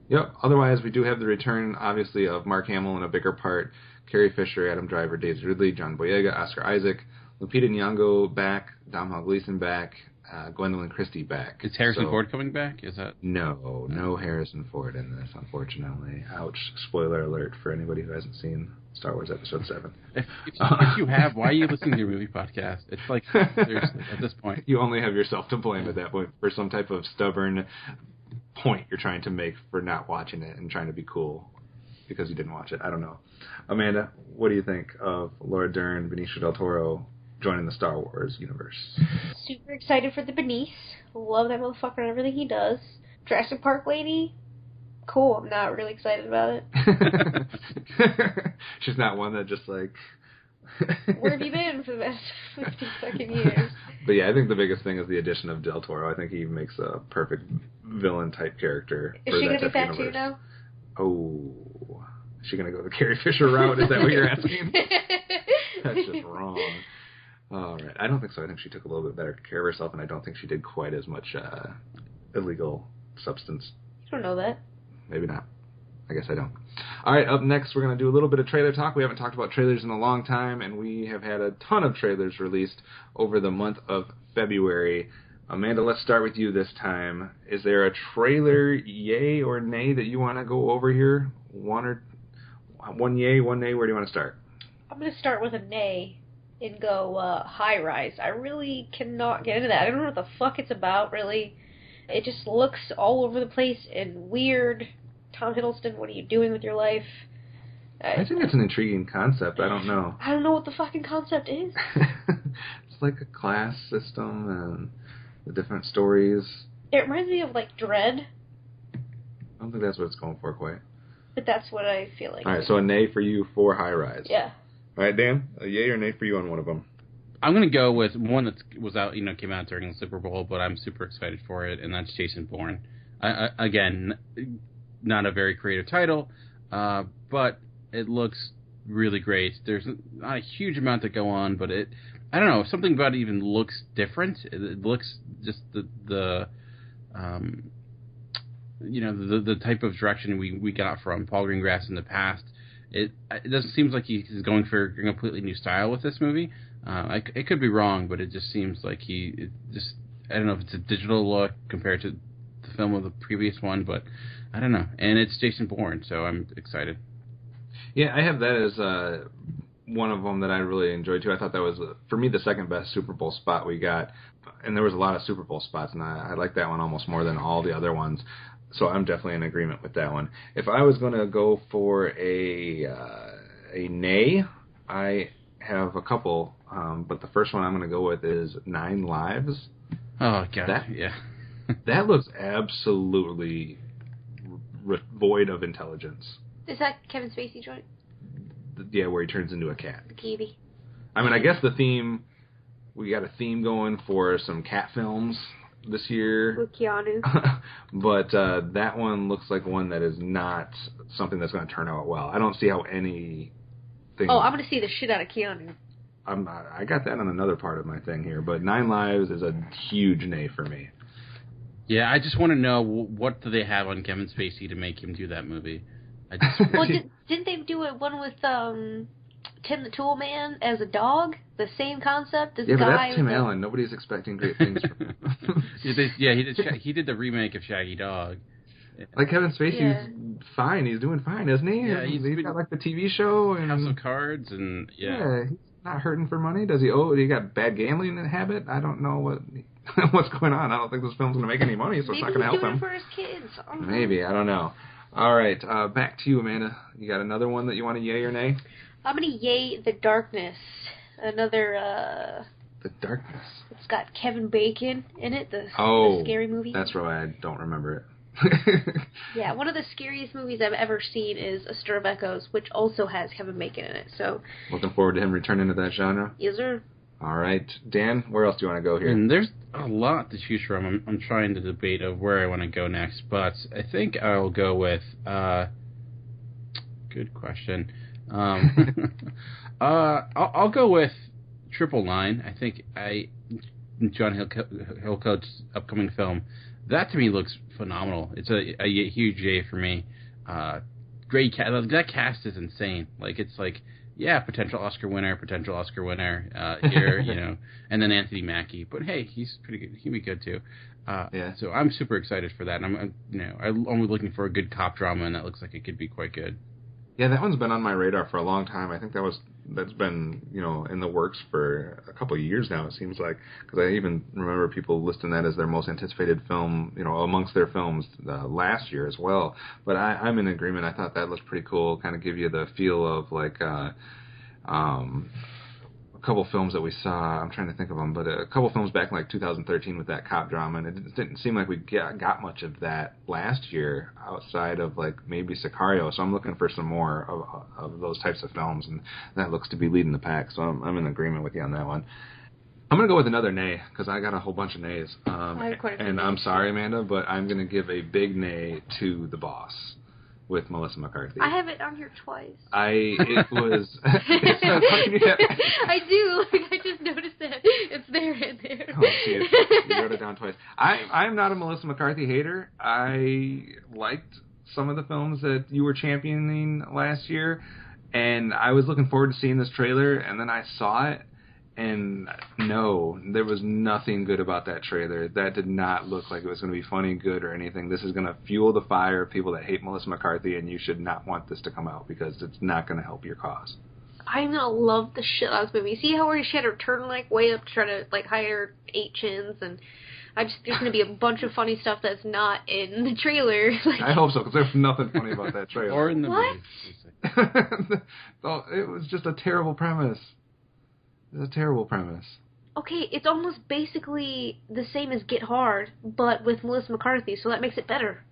Speaker 3: Yep. Otherwise, we do have the return, obviously, of Mark Hamill in a bigger part, Carrie Fisher, Adam Driver, Daisy Ridley, John Boyega, Oscar Isaac, Lupita Nyong'o back, Domhnall Gleeson back, Gwendolyn Christie back.
Speaker 4: Is Harrison Ford coming back? Is that
Speaker 3: no Harrison Ford in this, unfortunately. Ouch! Spoiler alert for anybody who hasn't seen Star Wars Episode 7.
Speaker 4: If you have, why are you listening to your movie podcast? It's like, seriously, at this point.
Speaker 3: You only have yourself to blame at that point for some type of stubborn point you're trying to make for not watching it and trying to be cool because you didn't watch it. I don't know. Amanda, what do you think of Laura Dern, Benicio del Toro joining the Star Wars universe?
Speaker 2: Super excited for the Benice. Love that motherfucker and everything he does. Jurassic Park lady. Cool. I'm not really excited about it.
Speaker 3: She's not one that just like...
Speaker 2: Where have you been for the past 50 fucking years?
Speaker 3: But yeah, I think the biggest thing is the addition of Del Toro. I think he makes a perfect villain-type character.
Speaker 2: Is she going to be fat too now?
Speaker 3: Oh. Is she going to go the Carrie Fisher route? Is that what you're asking? That's just wrong. All right. I don't think so. I think she took a little bit better care of herself, and I don't think she did quite as much illegal substance.
Speaker 2: You don't know that.
Speaker 3: Maybe not. I guess I don't. All right, up next, we're going to do a little bit of trailer talk. We haven't talked about trailers in a long time, and we have had a ton of trailers released over the month of February. Amanda, let's start with you this time. Is there a trailer, yay or nay, that you want to go over here? One yay, one nay. Where do you want to start?
Speaker 2: I'm going to start with a nay and go High Rise. I really cannot get into that. I don't know what the fuck it's about, really. It just looks all over the place and weird. Tom Hiddleston, what are you doing with your life?
Speaker 3: I think it's an intriguing concept. I don't know.
Speaker 2: I don't know what the fucking concept is.
Speaker 3: It's like a class system and the different stories.
Speaker 2: It reminds me of, like, Dread.
Speaker 3: I don't think that's what it's going for quite.
Speaker 2: But that's what I feel like.
Speaker 3: All right, so a nay for you for High Rise.
Speaker 2: Yeah.
Speaker 3: All right, Dan, a yay or nay for you on one of them?
Speaker 4: I'm going to go with one that was out, came out during the Super Bowl, but I'm super excited for it, and that's Jason Bourne. Again, not a very creative title, but it looks really great. There's not a huge amount to go on, but I don't know, something about it even looks different. It looks just the type of direction we got from Paul Greengrass in the past. It doesn't seem like he's going for a completely new style with this movie. It could be wrong, but it just seems like I don't know if it's a digital look compared to the film of the previous one, but I don't know. And it's Jason Bourne, so I'm excited.
Speaker 3: Yeah, I have that as one of them that I really enjoyed too. I thought that was, for me, the second best Super Bowl spot we got, and there was a lot of Super Bowl spots, and I like that one almost more than all the other ones. So I'm definitely in agreement with that one. If I was going to go for a nay, I have a couple, but the first one I'm going to go with is 9 Lives.
Speaker 4: Oh God, yeah.
Speaker 3: That looks absolutely void of intelligence.
Speaker 2: Is that Kevin Spacey joint?
Speaker 3: Yeah, where he turns into a cat.
Speaker 2: The Kiwi.
Speaker 3: I mean, I guess we got a theme going for some cat films this year.
Speaker 2: With Keanu.
Speaker 3: But that one looks like one that is not something that's going to turn out well. I don't see how anything...
Speaker 2: Oh, I'm going to see the shit out of Keanu.
Speaker 3: I got that on another part of my thing here, but 9 Lives is a huge nay for me.
Speaker 4: Yeah, I just want to know, what do they have on Kevin Spacey to make him do that movie?
Speaker 2: Well, didn't they do one with Tim the Tool Man as a dog? The same concept as
Speaker 3: yeah,
Speaker 2: the guy.
Speaker 3: But that's Tim Allen. Nobody's expecting great things from him.
Speaker 4: he did the remake of Shaggy Dog.
Speaker 3: Like Kevin Spacey's fine. He's doing fine, isn't he?
Speaker 4: Yeah, he's
Speaker 3: got like the TV show and
Speaker 4: House of Cards and
Speaker 3: yeah, he's not hurting for money. Does he? Oh, he got bad gambling habit. I don't know what's going on. I don't think this film's going to make any money, so it's not going to help him.
Speaker 2: Maybe he's doing it for his kids.
Speaker 3: Maybe, I don't know. All right, back to you, Amanda. You got another one that you want to yay or nay?
Speaker 2: I'm going to yay The Darkness. Another,
Speaker 3: The Darkness.
Speaker 2: It's got Kevin Bacon in it, the scary movie.
Speaker 3: That's right. I don't remember it.
Speaker 2: Yeah, one of the scariest movies I've ever seen is A Stir of Echoes, which also has Kevin Bacon in it. So
Speaker 3: looking forward to him returning to that genre.
Speaker 2: Yes, sir.
Speaker 3: All right, Dan, where else do you want to go here?
Speaker 4: And there's a lot to choose from. I'm trying to debate of where I want to go next, but I think I'll go with. Good question. I'll go with 999. I think John Hillcoat's upcoming film. That to me looks phenomenal. It's a huge yay for me. Great cast. That cast is insane. It's like. Yeah, potential Oscar winner here, and then Anthony Mackie. But hey, he's pretty good. He'll be good too.
Speaker 3: Yeah.
Speaker 4: So I'm super excited for that. And I'm only looking for a good cop drama, and that looks like it could be quite good.
Speaker 3: Yeah, that one's been on my radar for a long time. I think that's been in the works for a couple of years now. It seems like, because I even remember people listing that as their most anticipated film, amongst their films last year as well. But I'm in agreement. I thought that looked pretty cool. Kind of give you the feel of a couple films that we saw. I'm trying to think of them, but a couple films back in 2013 with that cop drama, and it didn't seem like we got much of that last year outside of maybe Sicario. So I'm looking for some more of those types of films, and that looks to be leading the pack. So I'm in agreement with you on that one. I'm going to go with another nay, because I got a whole bunch of nays. And I'm sorry, Amanda, but I'm going to give a big nay to The Boss with Melissa McCarthy.
Speaker 2: I have it on here twice.
Speaker 3: It was...
Speaker 2: I do. I just noticed that. It's there and there.
Speaker 3: Oh, geez. You wrote it down twice. I'm not a Melissa McCarthy hater. I liked some of the films that you were championing last year, and I was looking forward to seeing this trailer, and then I saw it, and no, there was nothing good about that trailer. That did not look like it was going to be funny, good, or anything. This is going to fuel the fire of people that hate Melissa McCarthy, and you should not want this to come out because it's not going to help your cause.
Speaker 2: I'm going to love the shit out of this movie. See how she had her turn way up to try to hide her 8 chins, and there's going to be a bunch of funny stuff that's not in the trailer.
Speaker 3: I hope so, because there's nothing funny about that trailer.
Speaker 4: Or in the movie.
Speaker 3: Oh, it was just a terrible premise. It's a terrible premise.
Speaker 2: Okay, it's almost basically the same as Get Hard, but with Melissa McCarthy, so that makes it better.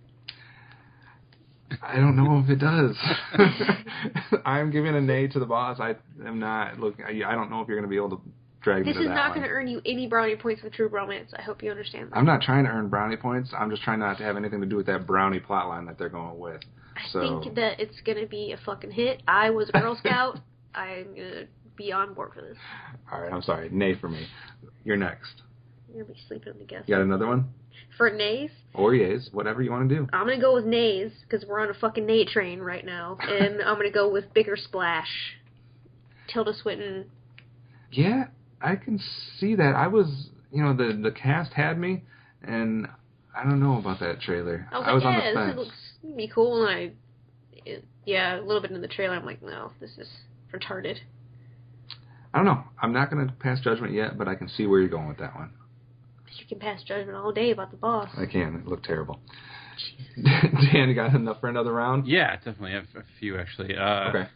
Speaker 3: I don't know if it does. I'm giving a nay to The Boss. I am not looking. I don't know if you're going to be able to drag me to that.
Speaker 2: This is not going to earn you any brownie points for True Romance. I hope you understand that.
Speaker 3: I'm not trying to earn brownie points. I'm just trying not to have anything to do with that brownie plotline that they're going with.
Speaker 2: I think that it's going to be a fucking hit. I was a Girl Scout. I'm going to be on board for this.
Speaker 3: All right, I'm sorry. Nay for me. You're next.
Speaker 2: You're going to be sleeping on the guest.
Speaker 3: You got another one?
Speaker 2: For nays?
Speaker 3: Or yays, whatever you want to do.
Speaker 2: I'm going to go with nays, because we're on a fucking nay train right now. And I'm going to go with Bigger Splash. Tilda Swinton.
Speaker 3: Yeah, I can see that. I was, the cast had me, and I don't know about that trailer.
Speaker 2: I was
Speaker 3: on the fence.
Speaker 2: This looks going to be cool, and a little bit in the trailer, I'm like, no, this is retarded.
Speaker 3: I don't know. I'm not going to pass judgment yet, but I can see where you're going with that one.
Speaker 2: You can pass judgment all day about the boss.
Speaker 3: I can. It looked terrible. Dan, you got enough for another round?
Speaker 4: Yeah, definitely. I have a few, actually.
Speaker 3: Okay.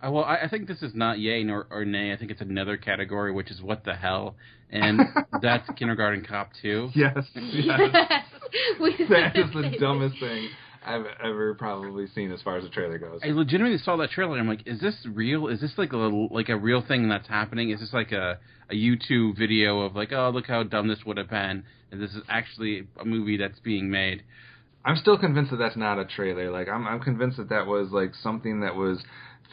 Speaker 4: Well, I think this is not yay nor or nay. I think it's another category, which is what the hell. And that's Kindergarten Cop 2.
Speaker 3: Yes.
Speaker 2: Yes.
Speaker 3: That is the dumbest thing I've ever probably seen as far as the trailer goes.
Speaker 4: I legitimately saw that trailer, and I'm like, is this real? Is this like a real thing that's happening? Is this like a YouTube video of like, oh, look how dumb this would have been, and this is actually a movie that's being made?
Speaker 3: I'm still convinced that that's not a trailer. Like, I'm convinced that that was like something that was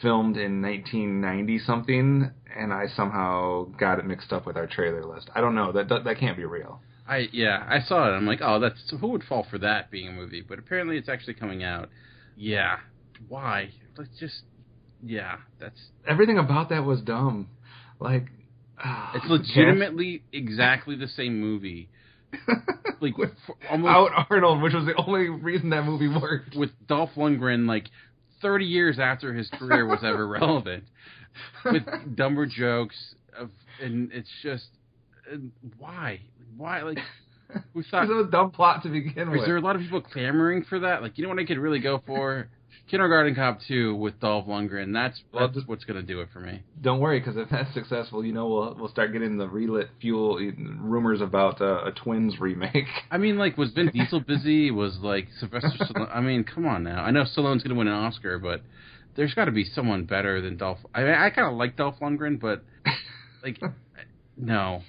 Speaker 3: filmed in 1990 something, and I somehow got it mixed up with our trailer list. I don't know. That can't be real.
Speaker 4: I saw it. I'm like, oh, who would fall for that being a movie? But apparently, it's actually coming out. Yeah, why? Let's just, that's
Speaker 3: everything about that was dumb. Like,
Speaker 4: it's legitimately exactly the same movie. Like
Speaker 3: almost out Arnold, which was the only reason that movie worked.
Speaker 4: With Dolph Lundgren, like 30 years after his career was ever relevant, with dumber jokes, and it's just why? Like, who thought?
Speaker 3: It was a dumb plot to begin with.
Speaker 4: Is there a lot of people clamoring for that? Like, you know what I could really go for? Kindergarten Cop 2 with Dolph Lundgren. That's what's going to do it for me.
Speaker 3: Don't worry, because if that's successful, we'll start getting the relit fuel rumors about a Twins remake.
Speaker 4: I mean, like, was Vin Diesel busy? Was, like, Sylvester Stallone? I mean, come on now. I know Stallone's going to win an Oscar, but there's got to be someone better than Dolph. I mean, I kind of like Dolph Lundgren, but, like, no.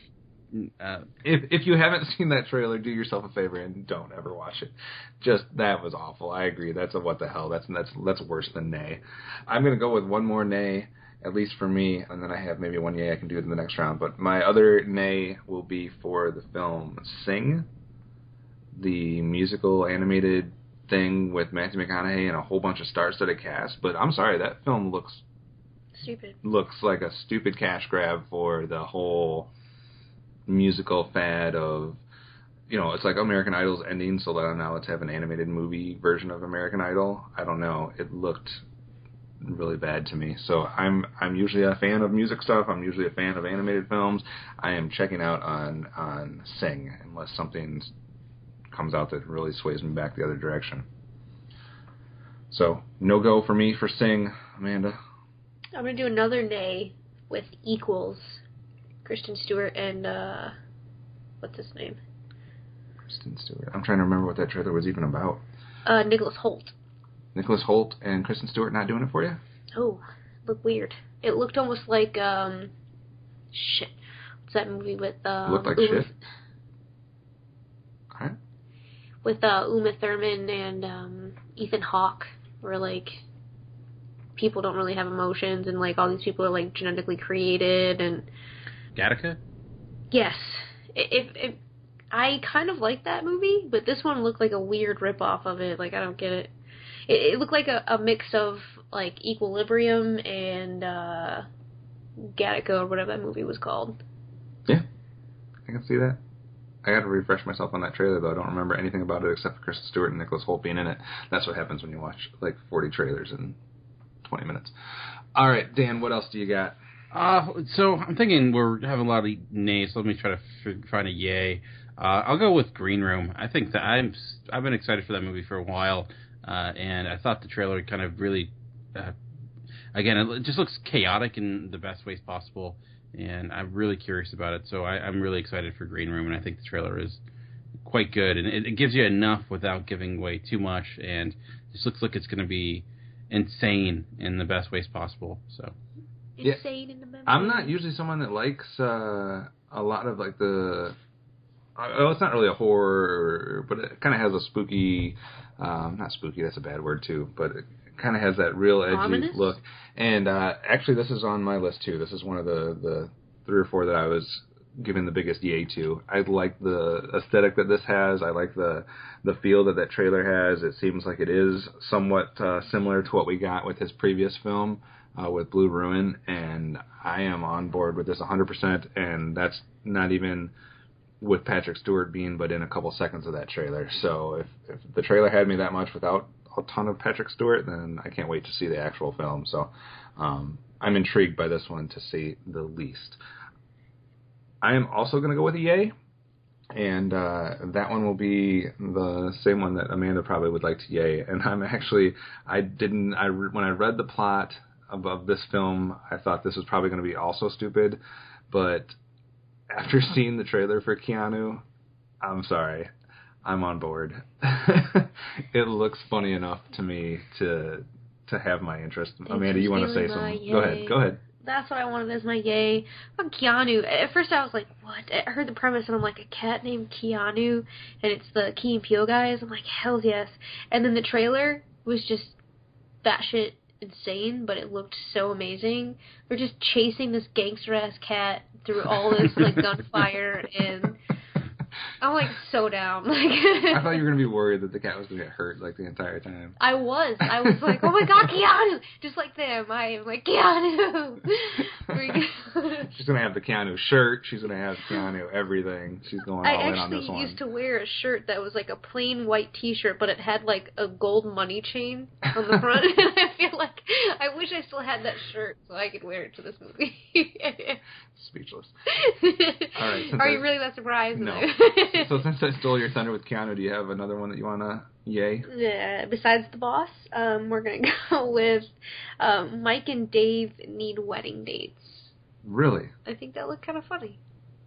Speaker 3: If you haven't seen that trailer, do yourself a favor and don't ever watch it. Just, that was awful. I agree. That's a what the hell. That's worse than nay. I'm going to go with one more nay, at least for me, and then I have maybe one yay I can do in the next round. But my other nay will be for the film Sing, the musical animated thing with Matthew McConaughey and a whole bunch of star-studded cast. But I'm sorry, that film looks
Speaker 2: stupid.
Speaker 3: Looks like a stupid cash grab for the whole musical fad of, it's like American Idol's ending, so now let's have an animated movie version of American Idol. I don't know. It looked really bad to me. So I'm usually a fan of music stuff. I'm usually a fan of animated films. I am checking out on Sing unless something comes out that really sways me back the other direction. So no go for me for Sing, Amanda.
Speaker 2: I'm going to do another nay with Equals. Kristen Stewart and, what's his name?
Speaker 3: Kristen Stewart. I'm trying to remember what that trailer was even about.
Speaker 2: Nicholas Hoult.
Speaker 3: Nicholas Hoult and Kristen Stewart not doing it for you?
Speaker 2: Oh, looked weird. It looked almost like, shit. What's that movie with,
Speaker 3: Looked like shit? Alright.
Speaker 2: With, Uma Thurman and, Ethan Hawke, where, like, people don't really have emotions, and, like, all these people are, like, genetically created, and...
Speaker 4: Gattaca?
Speaker 2: Yes. I kind of like that movie, but this one looked like a weird ripoff of it. Like, I don't get it. It looked like a mix of, like, Equilibrium and Gattaca, or whatever that movie was called.
Speaker 3: Yeah, I can see that. I got to refresh myself on that trailer, though. I don't remember anything about it except for Kristen Stewart and Nicholas Hoult being in it. That's what happens when you watch, like, 40 trailers in 20 minutes. All right, Dan, what else do you got?
Speaker 4: So I'm thinking we're having a lot of nays. So let me try to find a yay. I'll go with Green Room. I think that I've been excited for that movie for a while, and I thought the trailer kind of really, again, it just looks chaotic in the best ways possible, and I'm really curious about it. So I'm really excited for Green Room, and I think the trailer is quite good, and it gives you enough without giving away too much, and just looks like it's going to be insane in the best ways possible. So.
Speaker 2: Insane in the memory.
Speaker 3: I'm not usually someone that likes a lot of like the. It's not really a horror, but it kind of has a spooky. Not spooky. That's a bad word too. But it kind of has that real edgy
Speaker 2: ominous
Speaker 3: look. And actually, this is on my list too. This is one of the 3 or 4 that I was giving the biggest yay to. I like the aesthetic that this has. I like the feel that trailer has. It seems like it is somewhat similar to what we got with his previous film. With Blue Ruin, and I am on board with this 100%, and that's not even with Patrick Stewart being but in a couple seconds of that trailer. So if the trailer had me that much without a ton of Patrick Stewart, then I can't wait to see the actual film. So I'm I'm intrigued by this one, to say the least. I am also going to go with a yay, and that one will be the same one that Amanda probably would like to yay. And when I read the plot of this film, I thought this was probably going to be also stupid, but after seeing the trailer for Keanu, I'm sorry, I'm on board. It looks funny enough to me to have my interest.
Speaker 2: Thanks,
Speaker 3: Amanda, you want to say something?
Speaker 2: Yay.
Speaker 3: Go ahead.
Speaker 2: That's what I wanted as my yay. On Keanu, at first I was like, what? I heard the premise and I'm like, a cat named Keanu, and it's the Key and Peele guys. I'm like, hell yes. And then the trailer was just batshit insane, but it looked so amazing. They're just chasing this gangster-ass cat through all this, like, gunfire, and I'm, like, so down.
Speaker 3: I thought you were going to be worried that the cat was going to get hurt, like, the entire time.
Speaker 2: I was like, oh my god, Keanu! Just like them, I am like, Keanu!
Speaker 3: She's going to have the Keanu shirt, she's going to have Keanu everything. She's going all in on this one.
Speaker 2: I actually used to wear a shirt that was like a plain white t-shirt, but it had like a gold money chain on the front, and I feel like, I wish I still had that shirt so I could wear it to this movie.
Speaker 3: Speechless. All right.
Speaker 2: Are you really that surprised?
Speaker 3: No. So since I stole your thunder with Keanu, do you have another one that you want to yay?
Speaker 2: Yeah, besides the boss, we're going to go with Mike and Dave Need Wedding Dates.
Speaker 3: Really?
Speaker 2: I think that looked kind of funny.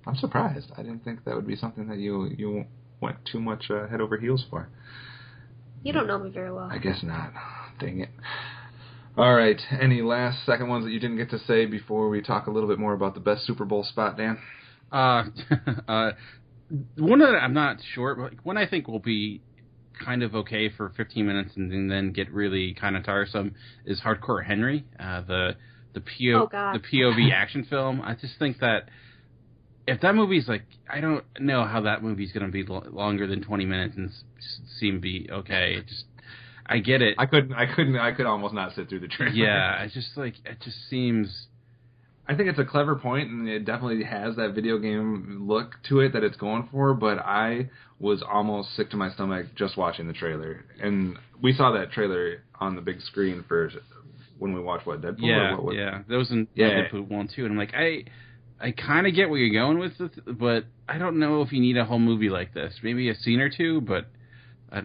Speaker 3: I'm surprised. I didn't think that would be something that you went too much head over heels for.
Speaker 2: You don't know me very well.
Speaker 3: I guess not. Dang it. All right. Any last second ones that you didn't get to say before we talk a little bit more about the best Super Bowl spot, Dan?
Speaker 4: One that I'm not sure, but one I think will be kind of okay for 15 minutes and then get really kind of tiresome is Hardcore Henry, the POV action film. I just think that if that movie's like, I don't know how that movie's going to be longer than 20 minutes and seem to be okay. I get it. I could almost not sit through the trailer. Yeah, it just seems.
Speaker 3: I think it's a clever point, and it definitely has that video game look to it that it's going for, but I was almost sick to my stomach just watching the trailer. And we saw that trailer on the big screen for when we watched, Deadpool?
Speaker 4: Yeah. That was in Deadpool 1, too. And I'm like, I kind of get where you're going with it, but I don't know if you need a whole movie like this. Maybe a scene or two, but...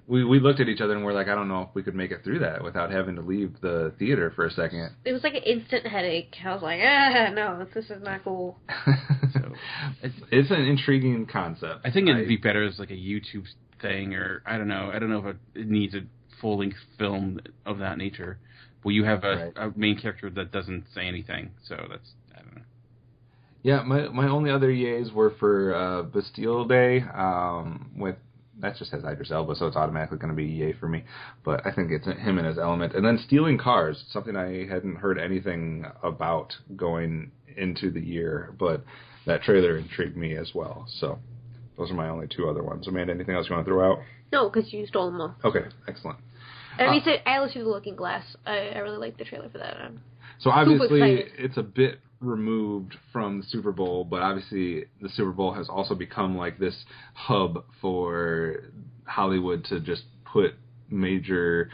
Speaker 3: We looked at each other and we're like, I don't know if we could make it through that without having to leave the theater for a second.
Speaker 2: It was like an instant headache. I was like, no, this is not cool.
Speaker 4: So,
Speaker 3: it's an intriguing concept.
Speaker 4: I think it'd be better as like a YouTube thing, or I don't know. I don't know if it needs a full-length film of that nature. Well, you have a main character that doesn't say anything, so that's, I don't know.
Speaker 3: Yeah, my only other yays were for Bastille Day, with... That just has Idris Elba, so it's automatically going to be yay for me. But I think it's him and his element. And then stealing cars, something I hadn't heard anything about going into the year, but that trailer intrigued me as well. So those are my only two other ones. Amanda, anything else you want to throw out?
Speaker 2: No, because you stole them all.
Speaker 3: Okay, excellent.
Speaker 2: And you said Alice Through the Looking Glass. I really like the trailer for that.
Speaker 3: So obviously it's a bit removed from the Super Bowl, but obviously the Super Bowl has also become like this hub for Hollywood to just put major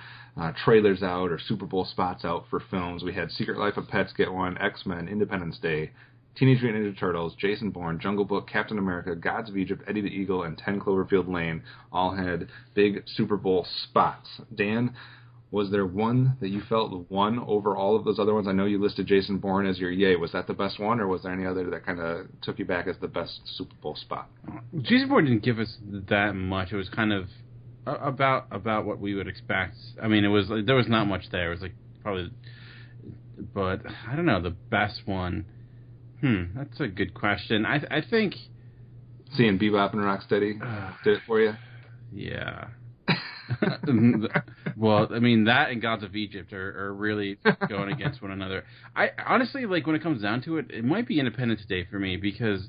Speaker 3: trailers out or Super Bowl spots out for films. We had Secret Life of Pets get one, X-Men, Independence Day, Teenage Mutant Ninja Turtles, Jason Bourne, Jungle Book, Captain America, Gods of Egypt, Eddie the Eagle, and 10 Cloverfield Lane all had big Super Bowl spots. Dan, was there one that you felt won over all of those other ones? I know you listed Jason Bourne as your yay. Was that the best one, or was there any other that kind of took you back as the best Super Bowl spot?
Speaker 4: Jason Bourne didn't give us that much. It was kind of about what we would expect. I mean, there was not much there. It was like probably, but I don't know, the best one. That's a good question. I think
Speaker 3: seeing Bebop and Rocksteady did it for you.
Speaker 4: Yeah. Well, I mean, that and Gods of Egypt are really going against one another. I honestly, like, when it comes down to it, it might be Independence Day for me, because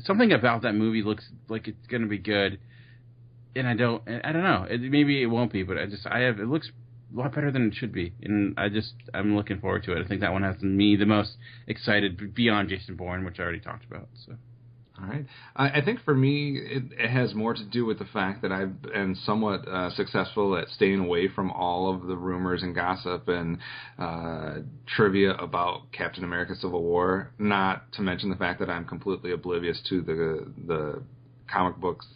Speaker 4: something about that movie looks like it's going to be good, and I don't know. Maybe it won't be, but it looks a lot better than it should be, and I'm looking forward to it. I think that one has me the most excited beyond Jason Bourne, which I already talked about. So.
Speaker 3: All right. I think for me, it has more to do with the fact that I've been somewhat successful at staying away from all of the rumors and gossip and trivia about Captain America Civil War, not to mention the fact that I'm completely oblivious to the comic books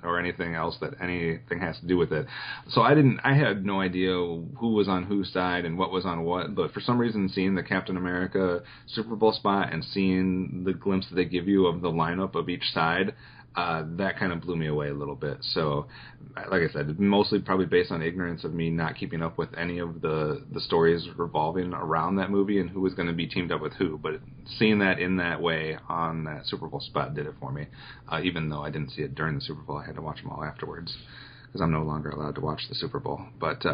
Speaker 3: or anything else that anything has to do with it. So I had no idea who was on whose side and what was on what, but for some reason seeing the Captain America Super Bowl spot and seeing the glimpse that they give you of the lineup of each side, that kind of blew me away a little bit. So, like I said, mostly probably based on ignorance of me not keeping up with any of the stories revolving around that movie and who was going to be teamed up with who. But seeing that in that way on that Super Bowl spot did it for me. Even though I didn't see it during the Super Bowl, I had to watch them all afterwards because I'm no longer allowed to watch the Super Bowl. But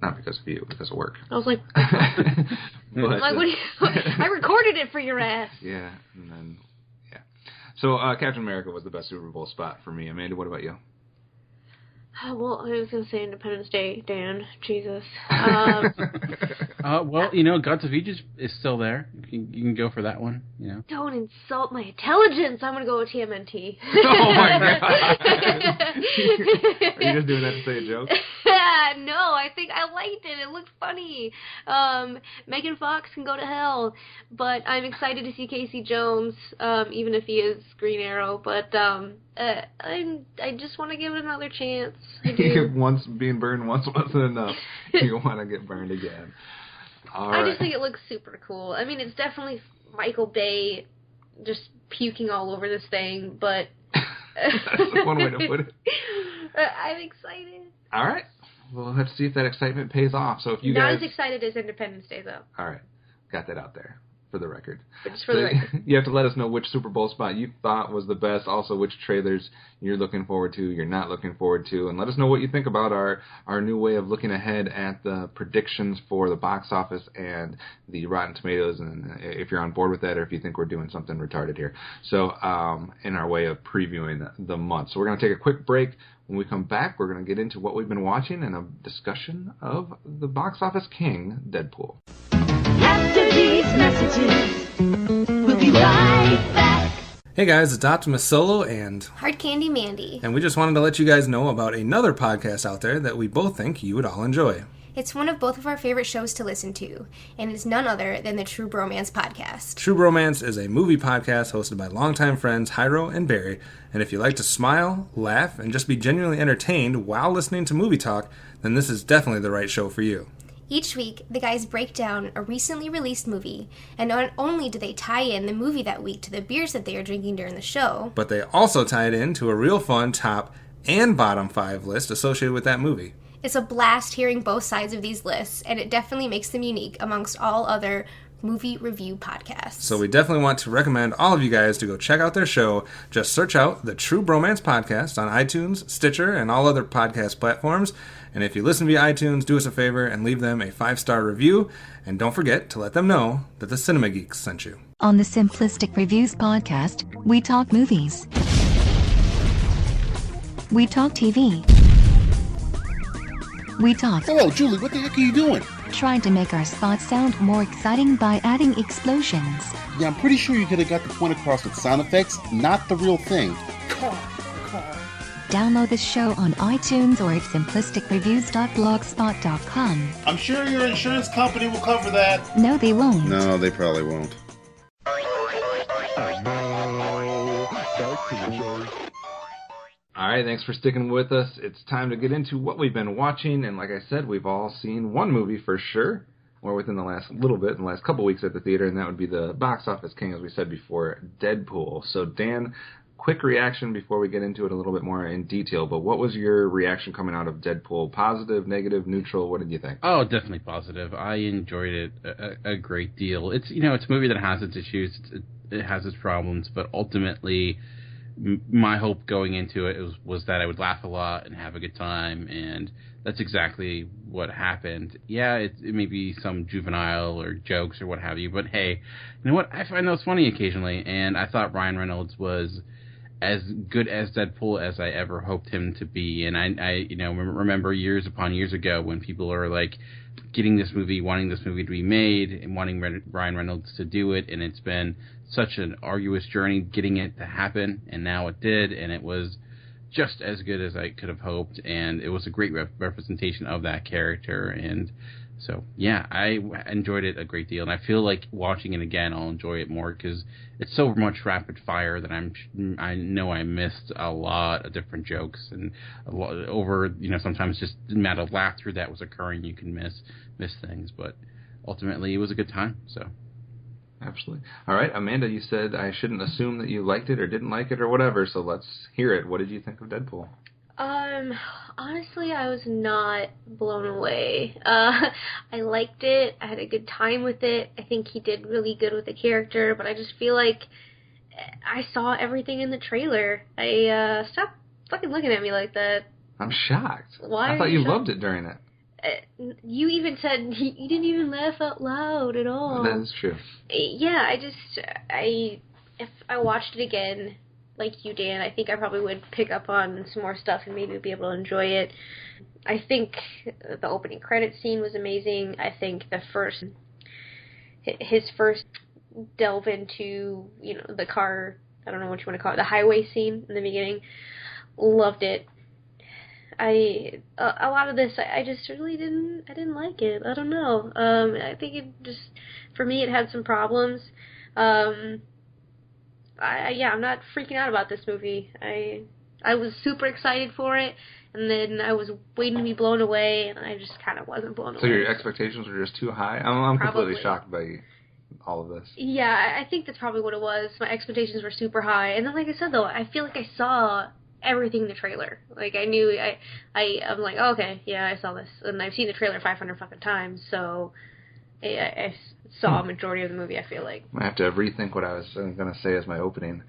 Speaker 3: not because of you, because of work.
Speaker 2: I was like,
Speaker 3: but,
Speaker 2: what do you, I recorded it for your ass.
Speaker 3: Yeah, and then... So Captain America was the best Super Bowl spot for me. Amanda, what about you?
Speaker 2: Well, I was going to say Independence Day, Dan. Jesus.
Speaker 4: Well, Gods of Egypt is still there. You can go for that one.
Speaker 2: Don't insult my intelligence. I'm going to go with TMNT.
Speaker 3: Oh, my God. Are you just doing that to say a joke?
Speaker 2: No, I think I liked it. It looked funny. Megan Fox can go to hell. But I'm excited to see Casey Jones, even if he is Green Arrow. But I just want to give it another chance.
Speaker 3: Once being burned once wasn't enough. You want to get burned again. All right.
Speaker 2: I just think it looks super cool. I mean, it's definitely Michael Bay just puking all over this thing, but...
Speaker 3: That's one way to put it.
Speaker 2: I'm excited.
Speaker 3: All right. Well, let's see if that excitement pays off. So if you
Speaker 2: Not
Speaker 3: guys...
Speaker 2: as excited as Independence Day, though.
Speaker 3: All right. Got that out there. For the record.
Speaker 2: But just for the record.
Speaker 3: You have to let us know which Super Bowl spot you thought was the best, also which trailers you're looking forward to, you're not looking forward to, and let us know what you think about our new way of looking ahead at the predictions for the box office and the Rotten Tomatoes, and if you're on board with that or if you think we're doing something retarded here. So, in our way of previewing the month. So we're going to take a quick break. When we come back, we're going to get into what we've been watching and a discussion of the box office king, Deadpool.
Speaker 5: After these messages, we'll be right back.
Speaker 6: Hey guys, it's Optimus Solo and
Speaker 2: Hard Candy Mandy.
Speaker 6: And we just wanted to let you guys know about another podcast out there that we both think you would all enjoy.
Speaker 7: It's one of both of our favorite shows to listen to, and it's none other than the True Bromance Podcast.
Speaker 6: True Bromance is a movie podcast hosted by longtime friends Hyro and Barry, and if you like to smile, laugh, and just be genuinely entertained while listening to movie talk, then this is definitely the right show for you.
Speaker 7: Each week, the guys break down a recently released movie, and not only do they tie in the movie that week to the beers that they are drinking during the show,
Speaker 6: but they also tie it in to a real fun top and bottom 5 list associated with that movie.
Speaker 7: It's a blast hearing both sides of these lists, and it definitely makes them unique amongst all other movie review podcasts.
Speaker 6: So we definitely want to recommend all of you guys to go check out their show. Just search out the True Bromance Podcast on iTunes, Stitcher, and all other podcast platforms. And if you listen via iTunes, do us a favor and leave them a 5-star review. And don't forget to let them know that the Cinema Geeks sent you.
Speaker 8: On the Simplistic Reviews podcast, we talk movies. We talk TV. We talk...
Speaker 9: Hello, Julie, what the heck are you doing?
Speaker 8: Trying to make our spots sound more exciting by adding explosions.
Speaker 9: Yeah, I'm pretty sure you could have got the point across with sound effects, not the real thing.
Speaker 8: Download the show on iTunes or at simplisticreviews.blogspot.com.
Speaker 9: I'm sure your insurance company will cover that.
Speaker 8: No, they won't.
Speaker 9: No, they probably won't.
Speaker 3: All right, thanks for sticking with us. It's time to get into what we've been watching, and like I said, we've all seen one movie for sure, or within the last little bit, in the last couple weeks at the theater, and that would be the box office king, as we said before, Deadpool. So, Dan, quick reaction before we get into it a little bit more in detail, but what was your reaction coming out of Deadpool? Positive, negative, neutral? What did you think?
Speaker 4: Oh, definitely positive. I enjoyed it a great deal. It's it's a movie that has its issues, it has its problems, but ultimately my hope going into it was that I would laugh a lot and have a good time, and that's exactly what happened. Yeah, it may be some juvenile or jokes or what have you, but hey, you know what? I find those funny occasionally, and I thought Ryan Reynolds was as good as Deadpool as I ever hoped him to be. And I remember years upon years ago when people are like getting this movie, wanting this movie to be made, and wanting Ryan Reynolds to do it, and it's been such an arduous journey getting it to happen, and now it did, and it was just as good as I could have hoped, and it was a great representation of that character. And so, yeah, I enjoyed it a great deal, and I feel like watching it again, I'll enjoy it more because it's so much rapid fire that I know I missed a lot of different jokes, and a lot over, sometimes just the amount of laughter that was occurring, you can miss things, but ultimately it was a good time. So.
Speaker 3: Absolutely. All right, Amanda, you said I shouldn't assume that you liked it or didn't like it or whatever, so let's hear it. What did you think of Deadpool?
Speaker 2: Honestly, I was not blown away. I liked it. I had a good time with it. I think he did really good with the character, but I just feel like I saw everything in the trailer. Stop fucking looking at me like that.
Speaker 3: I'm shocked.
Speaker 2: Why?
Speaker 3: I thought you loved it during it.
Speaker 2: You even said you didn't even laugh out loud at all.
Speaker 3: That is true.
Speaker 2: Yeah, if I watched it again, like you, Dan, I think I probably would pick up on some more stuff and maybe be able to enjoy it. I think the opening credit scene was amazing. I think his first delve into, the car, I don't know what you want to call it, the highway scene in the beginning, loved it. A lot of this, I just really didn't like it. I don't know. I think it just, for me, it had some problems. I'm not freaking out about this movie. I was super excited for it, and then I was waiting to be blown away, and I just kind of wasn't blown away.
Speaker 3: So your expectations were just too high? I'm completely shocked by all of this.
Speaker 2: Yeah, I think that's probably what it was. My expectations were super high, and then, like I said, though, I feel like I saw everything in the trailer. Like, I knew, I'm like, oh, okay, yeah, I saw this. And I've seen the trailer 500 fucking times, so I saw a majority of the movie, I feel like.
Speaker 3: I have to rethink what I was going to say as my opening.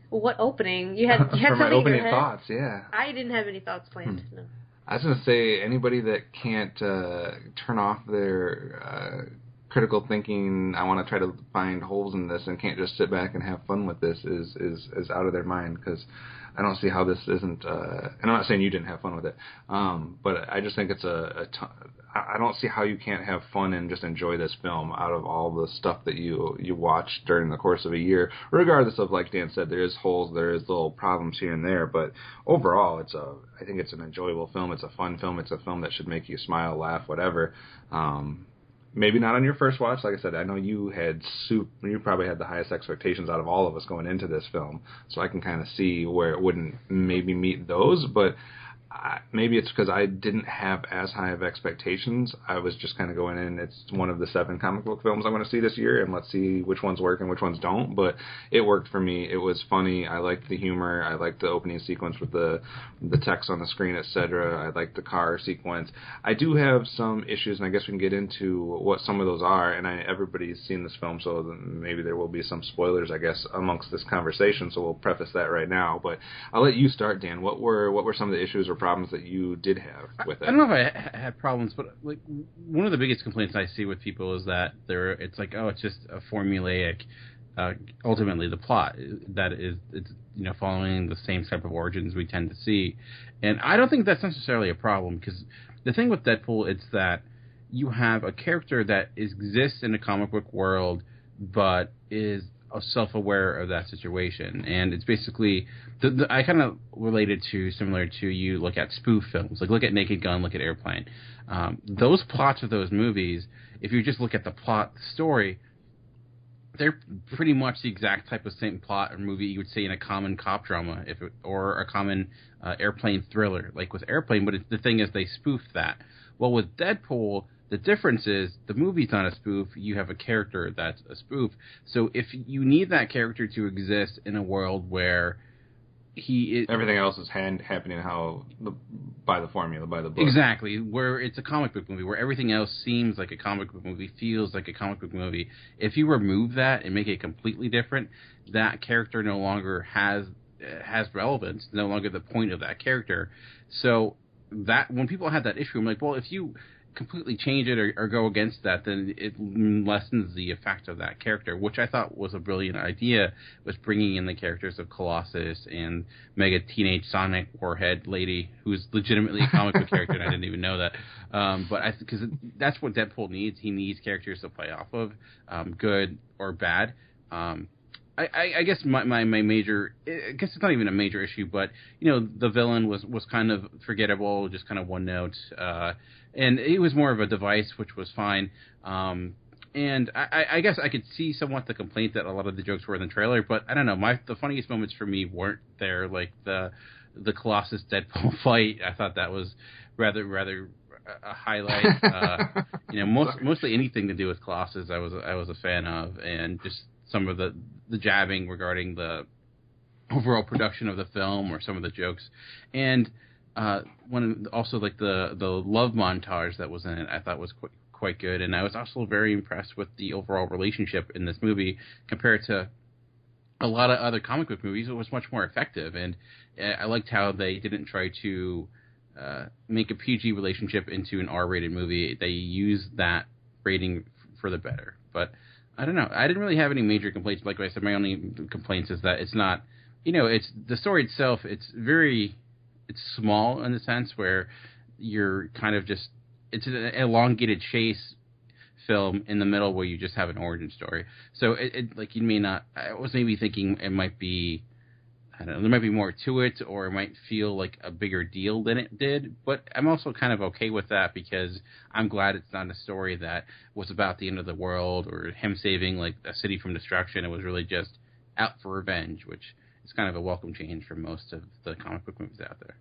Speaker 2: What opening? You had
Speaker 3: For
Speaker 2: something
Speaker 3: my opening
Speaker 2: in your head?
Speaker 3: thoughts, yeah.
Speaker 2: I didn't have any thoughts planned, no.
Speaker 3: I was going to say, anybody that can't turn off their critical thinking, I want to try to find holes in this, and can't just sit back and have fun with this is out of their mind, because I don't see how this isn't, and I'm not saying you didn't have fun with it, but I just think it's I don't see how you can't have fun and just enjoy this film out of all the stuff that you watch during the course of a year, regardless of, like Dan said, there is holes, there is little problems here and there, but overall, I think it's an enjoyable film, it's a fun film, it's a film that should make you smile, laugh, whatever. Maybe not on your first watch. Like I said, I know you probably had the highest expectations out of all of us going into this film, so I can kind of see where it wouldn't maybe meet those, but maybe it's because I didn't have as high of expectations. I was just kind of going in, it's one of the 7 comic book films I'm going to see this year, and let's see which ones work and which ones don't, but it worked for me. It was funny. I liked the humor. I liked the opening sequence with the text on the screen, etc. I liked the car sequence. I do have some issues, and I guess we can get into what some of those are, and everybody's seen this film, so maybe there will be some spoilers, I guess, amongst this conversation, so we'll preface that right now, but I'll let you start, Dan. What were some of the issues or problems that you did have with it?
Speaker 4: I don't know if I had problems, but like one of the biggest complaints I see with people is that it's like, oh, it's just a formulaic. Ultimately, the plot that it's following the same type of origins we tend to see, and I don't think that's necessarily a problem, because the thing with Deadpool, it's that you have a character that exists in the comic book world, but is self-aware of that situation, and it's basically I kind of related to similar to you look at spoof films, like look at Naked Gun, look at Airplane. Those plots of those movies, if you just look at the plot, the story, they're pretty much the exact type of same plot or movie you would see in a common cop drama, or a common airplane thriller, like with Airplane. But the thing is, they spoofed that. Well, with Deadpool, the difference is the movie's not a spoof. You have a character that's a spoof. So if you need that character to exist in a world where
Speaker 3: everything else is happening by the formula, by the book.
Speaker 4: Exactly, where it's a comic book movie, where everything else seems like a comic book movie, feels like a comic book movie. If you remove that and make it completely different, that character no longer has relevance, no longer the point of that character. So that when people have that issue, I'm like, well, if you completely change it or go against that, then it lessens the effect of that character, which I thought was a brilliant idea, was bringing in the characters of Colossus and Mega Teenage Sonic Warhead Lady, who's legitimately a comic book character, and I didn't even know that. But because that's what Deadpool needs. He needs characters to play off of, good or bad. I guess my major, I guess it's not even a major issue, but the villain was kind of forgettable, just kind of one note, and it was more of a device, which was fine. And I guess I could see somewhat the complaint that a lot of the jokes were in the trailer, but I don't know. The funniest moments for me weren't there, like the Colossus Deadpool fight. I thought that was rather a highlight. Mostly anything to do with Colossus, I was a fan of, and just some of the jabbing regarding the overall production of the film or some of the jokes. And when also like the love montage that was in it, I thought was quite good. And I was also very impressed with the overall relationship in this movie compared to a lot of other comic book movies. It was much more effective. And I liked how they didn't try to make a PG relationship into an R-rated movie. They used that rating for the better. But I don't know. I didn't really have any major complaints. Like I said, my only complaints is that it's not, it's the story itself. It's small in the sense where you're kind of just, it's an elongated chase film in the middle where you just have an origin story. So it like you may not, I was maybe thinking it might be, I don't know, there might be more to it, or it might feel like a bigger deal than it did. But I'm also kind of okay with that because I'm glad it's not a story that was about the end of the world or him saving like a city from destruction. It was really just out for revenge, which is kind of a welcome change for most of the comic book movies out there.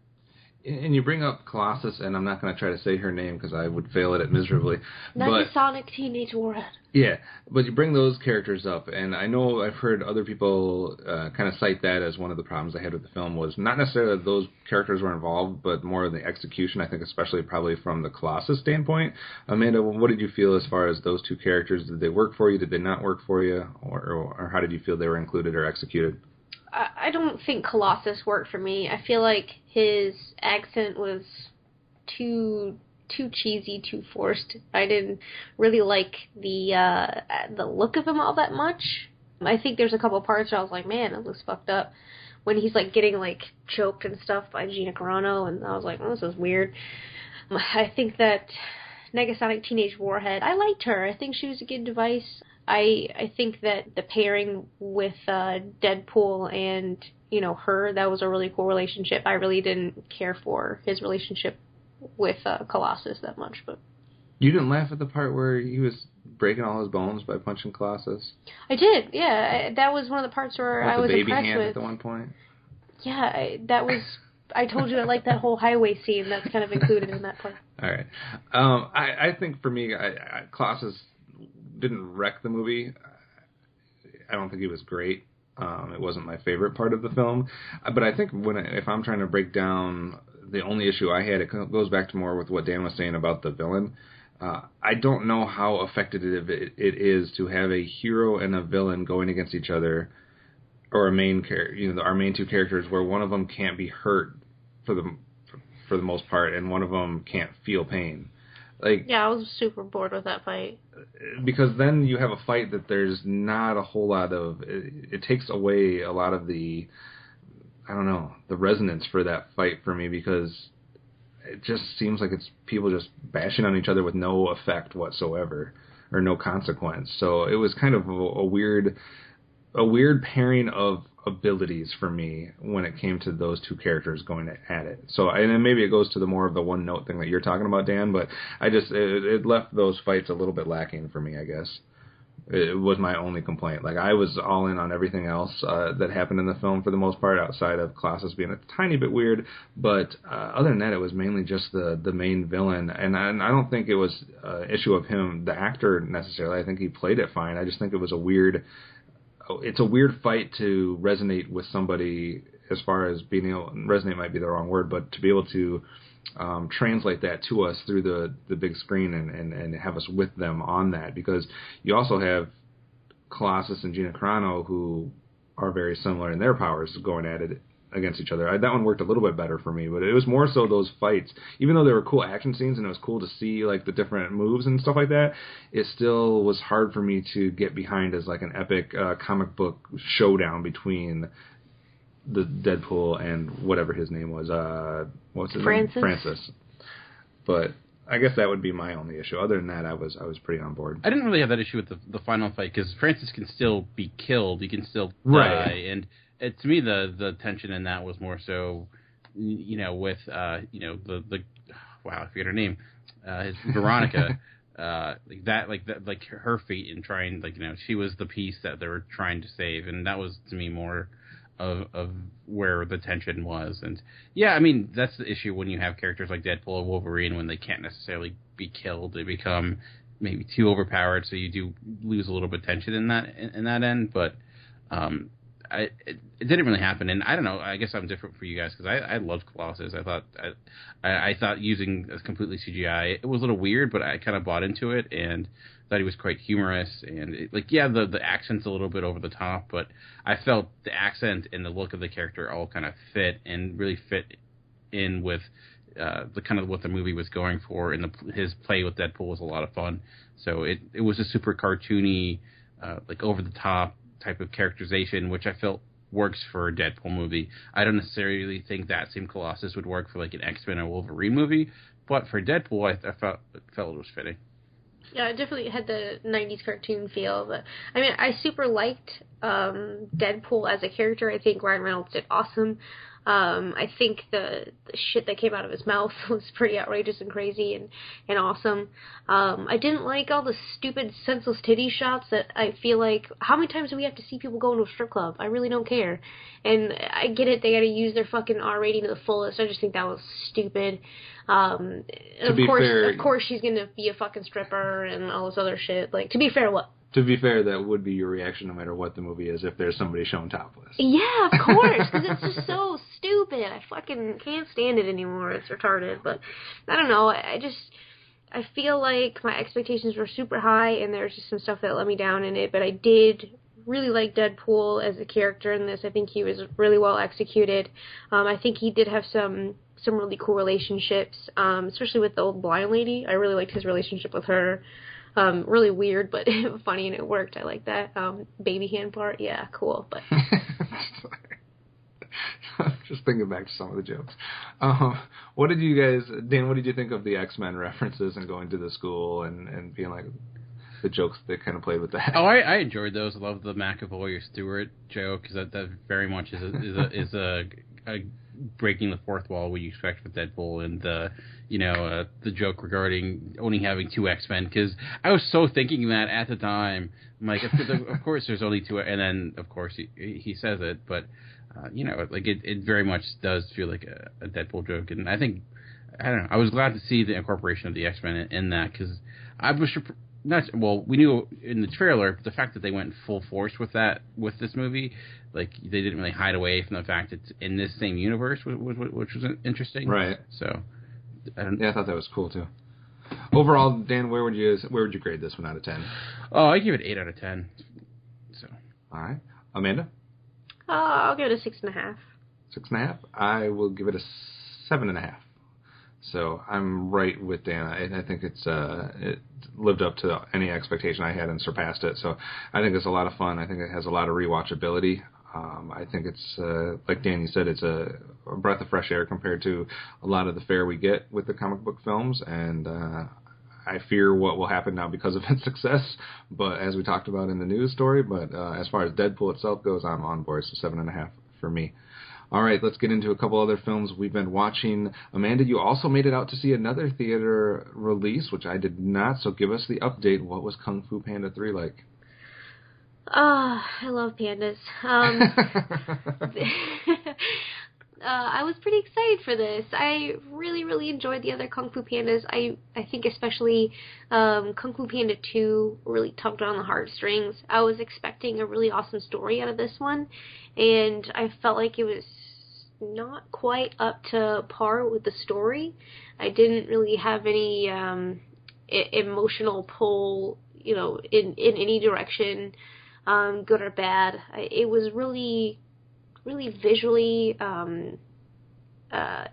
Speaker 3: And you bring up Colossus, and I'm not going to try to say her name because I would fail at it miserably.
Speaker 2: Not the Sonic Teenage Warhead.
Speaker 3: Yeah, but you bring those characters up, and I know I've heard other people kind of cite that as one of the problems I had with the film was not necessarily that those characters were involved, but more of the execution, I think especially probably from the Colossus standpoint. Amanda, what did you feel as far as those two characters? Did they work for you? Did they not work for you? Or how did you feel they were included or executed?
Speaker 2: I don't think Colossus worked for me. I feel like his accent was too cheesy, too forced. I didn't really like the look of him all that much. I think there's a couple parts where I was like, man, it looks fucked up. When he's like getting like choked and stuff by Gina Carano, and I was like, oh, this is weird. I think that Negasonic Teenage Warhead, I liked her. I think she was a good device. I think that the pairing with Deadpool and, her, that was a really cool relationship. I really didn't care for his relationship with Colossus that much. But
Speaker 3: you didn't laugh at the part where he was breaking all his bones by punching Colossus?
Speaker 2: I did, yeah. That was one of the parts where I was impressed with. The baby hand at the one point? Yeah, that was... I told you I like that whole highway scene that's kind of included in that part.
Speaker 3: All right. I think for me, Colossus didn't wreck the movie. I don't think he was great. It wasn't my favorite part of the film. But I think if I'm trying to break down the only issue I had, it goes back to more with what Dan was saying about the villain. I don't know how effective it is to have a hero and a villain going against each other, or a main character, our main two characters, where one of them can't be hurt for the most part, and one of them can't feel pain.
Speaker 2: Yeah, I was super bored with that fight.
Speaker 3: Because then you have a fight that there's not a whole lot of... It takes away a lot of the resonance for that fight for me, because it just seems like it's people just bashing on each other with no effect whatsoever, or no consequence. So it was kind of a weird pairing of abilities for me when it came to those two characters going at it. So, and then maybe it goes to the more of the one note thing that you're talking about, Dan, but it left those fights a little bit lacking for me, I guess. It was my only complaint. Like, I was all in on everything else that happened in the film for the most part, outside of Colossus being a tiny bit weird, but other than that, it was mainly just the main villain, and I don't think it was an issue of him, the actor, necessarily. I think he played it fine. I just think it was a weird fight to resonate with somebody, as far as being able, resonate might be the wrong word, but to be able to translate that to us through the big screen and have us with them on that, because you also have Colossus and Gina Carano, who are very similar in their powers going at it against each other. That one worked a little bit better for me, but it was more so those fights. Even though there were cool action scenes and it was cool to see like the different moves and stuff like that, it still was hard for me to get behind as like an epic comic book showdown between the Deadpool and whatever his name was. What's his name? Francis. But I guess that would be my only issue. Other than that, I was pretty on board.
Speaker 4: I didn't really have that issue with the final fight because Francis can still be killed. He can still die.
Speaker 3: Right.
Speaker 4: And to me, the tension in that was more so, with the wow, I forget her name, Veronica. Like her fate in trying, she was the piece that they were trying to save, and that was to me more of where the tension was. And yeah, I mean, that's the issue when you have characters like Deadpool or Wolverine, when they can't necessarily be killed, they become maybe too overpowered, so you do lose a little bit of tension in that end. But it didn't really happen, and I don't know, I guess I'm different for you guys because I loved Colossus. I thought using a completely CGI, it was a little weird, but I kind of bought into it and thought he was quite humorous, and the accent's a little bit over the top, but I felt the accent and the look of the character all kind of fit and really fit in with the kind of what the movie was going for, and his play with Deadpool was a lot of fun. So it was a super cartoony, over the top type of characterization, which I felt works for a Deadpool movie. I don't necessarily think that same Colossus would work for like an X-Men or Wolverine movie, but for Deadpool, I felt it was fitting.
Speaker 2: Yeah, it definitely had the 90s cartoon feel. But I mean, I super liked Deadpool as a character. I think Ryan Reynolds did awesome. I think the shit that came out of his mouth was pretty outrageous and crazy and awesome. I didn't like all the stupid, senseless titty shots that I feel like, how many times do we have to see people go into a strip club? I really don't care. And I get it, they gotta use their fucking R rating to the fullest. I just think that was stupid. Of course she's gonna be a fucking stripper and all this other shit. Like, to be fair, what?
Speaker 3: To be fair, that would be your reaction no matter what the movie is if there's somebody shown topless.
Speaker 2: Yeah, of course, because it's just so stupid. I fucking can't stand it anymore. It's retarded. But I don't know. I feel like my expectations were super high, and there's just some stuff that let me down in it. But I did really like Deadpool as a character in this. I think he was really well executed. I think he did have some really cool relationships, especially with the old blind lady. I really liked his relationship with her. Really weird, but funny, and it worked. I like that. Baby hand part, yeah, cool. But
Speaker 3: just thinking back to some of the jokes. What did you guys, Dan? What did you think of the X-Men references and going to the school and being like the jokes that kind of played with that?
Speaker 4: Oh, I enjoyed those. I love the McAvoy or Stewart joke because that very much is a breaking the fourth wall we expect with Deadpool, and the joke regarding only having two X-Men, because I was so thinking that at the time. I'm like, of course there's only two, and then of course he says it, but it very much does feel like a Deadpool joke, and I don't know, I was glad to see the incorporation of the X-Men in that, because I was we knew in the trailer, but the fact that they went full force with this movie, like they didn't really hide away from the fact it's in this same universe, which was interesting.
Speaker 3: Right.
Speaker 4: So,
Speaker 3: I thought that was cool too. Overall, Dan, where would you grade this one out of 10?
Speaker 4: Oh, I give it 8 out of 10. So.
Speaker 3: All right, Amanda.
Speaker 2: I'll give it a 6.5.
Speaker 3: 6.5. I will give it a 7.5. So I'm right with Dan. I think it lived up to any expectation I had and surpassed it. So I think it's a lot of fun. I think it has a lot of rewatchability. I think it's, like Danny said, it's a breath of fresh air compared to a lot of the fare we get with the comic book films. And I fear what will happen now because of its success. But as we talked about in the news story, but as far as Deadpool itself goes, I'm on board. So 7.5 for me. All right, let's get into a couple other films we've been watching. Amanda, you also made it out to see another theater release, which I did not, so give us the update. What was Kung Fu Panda 3 like?
Speaker 2: I love pandas. I was pretty excited for this. I really, really enjoyed the other Kung Fu Pandas. I think especially Kung Fu Panda 2 really tugged on the heartstrings. I was expecting a really awesome story out of this one, and I felt like it was not quite up to par with the story. I didn't really have any emotional pull, in any direction, good or bad. It was really really visually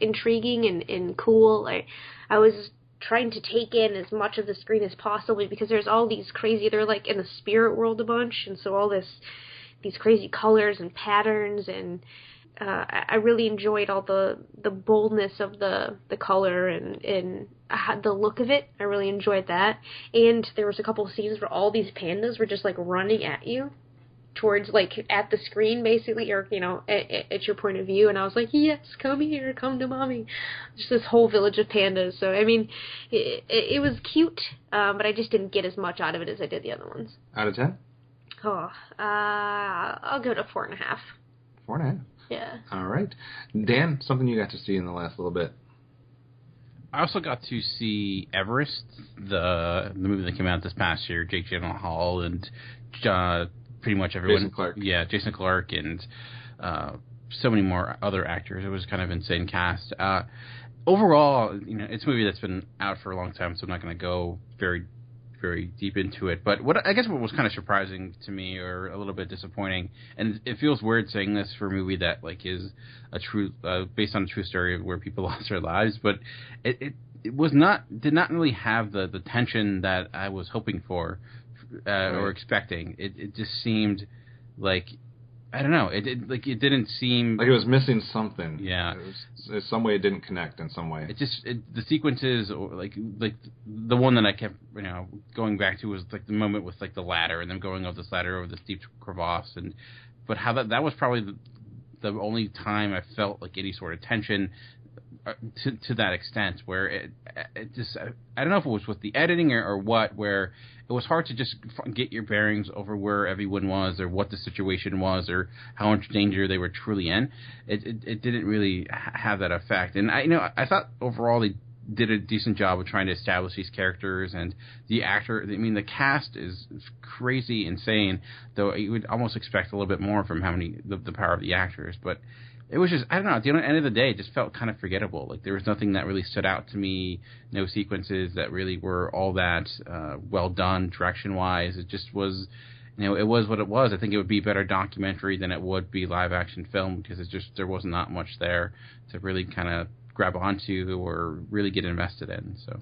Speaker 2: intriguing and cool. I was trying to take in as much of the screen as possible because there's all these crazy, they're like in the spirit world a bunch, and so all these crazy colors and patterns, and I really enjoyed all the boldness of the color and the look of it. I really enjoyed that. And there was a couple of scenes where all these pandas were just like running at you towards, like, at the screen basically, or, you know, at your point of view, and I was like, yes, come here, come to mommy. Just this whole village of pandas. So I mean, it was cute, but I just didn't get as much out of it as I did the other ones.
Speaker 3: Out of 10?
Speaker 2: Oh, I'll go to 4.5.
Speaker 3: 4.5.
Speaker 2: Yeah.
Speaker 3: All right. Dan, something you got to see in the last little bit.
Speaker 4: I also got to see Everest, the movie that came out this past year. Jake Gyllenhaal and pretty much everyone.
Speaker 3: Jason Clarke.
Speaker 4: Yeah, Jason Clarke and so many more other actors. It was kind of insane cast. Overall, you know, it's a movie that's been out for a long time, so I'm not going to go very, very deep into it. But what was kind of surprising to me, or a little bit disappointing, and it feels weird saying this for a movie that like is a true based on a true story where people lost their lives, but it did not really have the tension that I was hoping for. Or expecting. It just seemed like, I don't know. It didn't seem
Speaker 3: like it was missing something.
Speaker 4: Yeah,
Speaker 3: in some way it didn't connect. In some way,
Speaker 4: the sequences, or like the one that I kept going back to was like the moment with like the ladder and them going up this ladder over the steep crevasse, but how that was probably the only time I felt like any sort of tension to that extent, where it just, I don't know if it was with the editing or what, where it was hard to just get your bearings over where everyone was, or what the situation was, or how much danger they were truly in. It didn't really have that effect, and I thought overall they did a decent job of trying to establish these characters, and the actor. I mean, the cast is crazy insane, though you would almost expect a little bit more from the power of the actors, but. It was just, I don't know, at the end of the day, it just felt kind of forgettable. Like, there was nothing that really stood out to me, no sequences that really were all that well done direction-wise. It just was, it was what it was. I think it would be better documentary than it would be live-action film, because there was not much there to really kind of grab onto or really get invested in, so...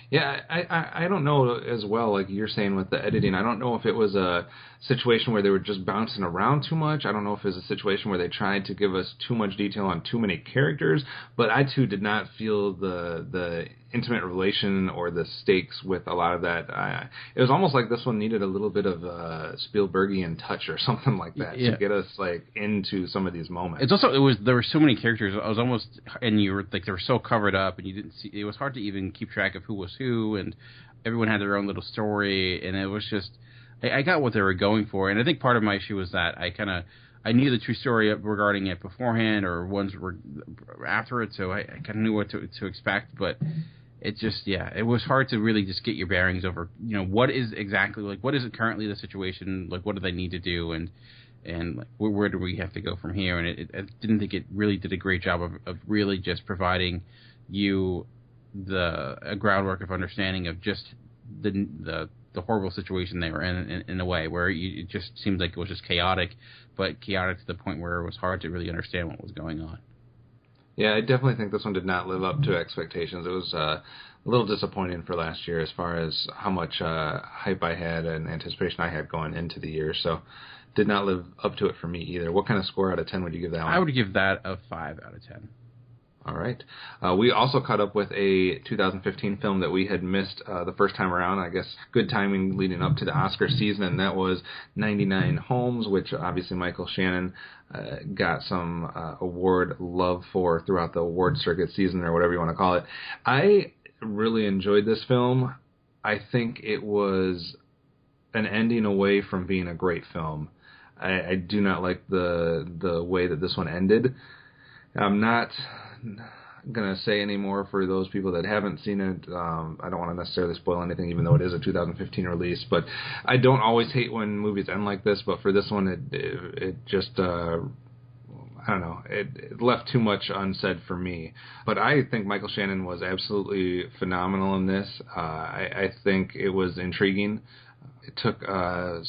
Speaker 3: Yeah, I don't know as well, like you're saying with the editing. I don't know if it was a situation where they were just bouncing around too much. I don't know if it was a situation where they tried to give us too much detail on too many characters. But I, too, did not feel the intimate relation or the stakes with a lot of that. It was almost like this one needed a little bit of a Spielbergian touch or something like that to get us like into some of these moments.
Speaker 4: It's also there were so many characters. I was almost, and you were like, they were so covered up, and you didn't see. It was hard to even keep track of who was who, and everyone had their own little story, and it was just. I got what they were going for, and I think part of my issue was that I knew the true story regarding it beforehand, or ones were after it, so I kind of knew what to expect, but. It just, it was hard to really just get your bearings over, what is exactly, like, what is it currently the situation, like, what do they need to do, and like, where do we have to go from here, and I didn't think it really did a great job of really just providing you a groundwork of understanding of just the horrible situation they were in a way, where it just seemed like it was just chaotic, but chaotic to the point where it was hard to really understand what was going on.
Speaker 3: Yeah, I definitely think this one did not live up to expectations. It was a little disappointing for last year as far as how much hype I had and anticipation I had going into the year. So did not live up to it for me either. What kind of score out of 10 would you give that one?
Speaker 4: I would give that a 5 out of 10.
Speaker 3: All right. We also caught up with a 2015 film that we had missed the first time around. I guess good timing leading up to the Oscar season, and that was 99 Homes, which obviously Michael Shannon got some award love for throughout the award circuit season, or whatever you want to call it. I really enjoyed this film. I think it was an ending away from being a great film. I do not like the way that this one ended. I'm not going to say any more for those people that haven't seen it. I don't want to necessarily spoil anything, even though it is a 2015 release. But I don't always hate when movies end like this. But for this one, it just, I don't know, it left too much unsaid for me. But I think Michael Shannon was absolutely phenomenal in this. I think it was intriguing. It took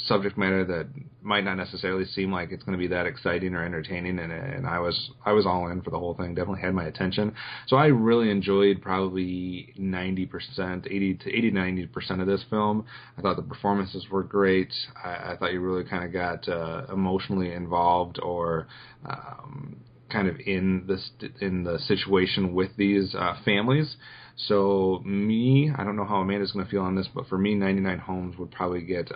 Speaker 3: subject matter that might not necessarily seem like it's going to be that exciting or entertaining, and I was all in for the whole thing. Definitely had my attention. So I really enjoyed probably 90%, 90% of this film. I thought the performances were great. I thought you really kind of got emotionally involved or kind of in the situation with these families. So me, I don't know how Amanda's going to feel on this, but for me, 99 Homes would probably get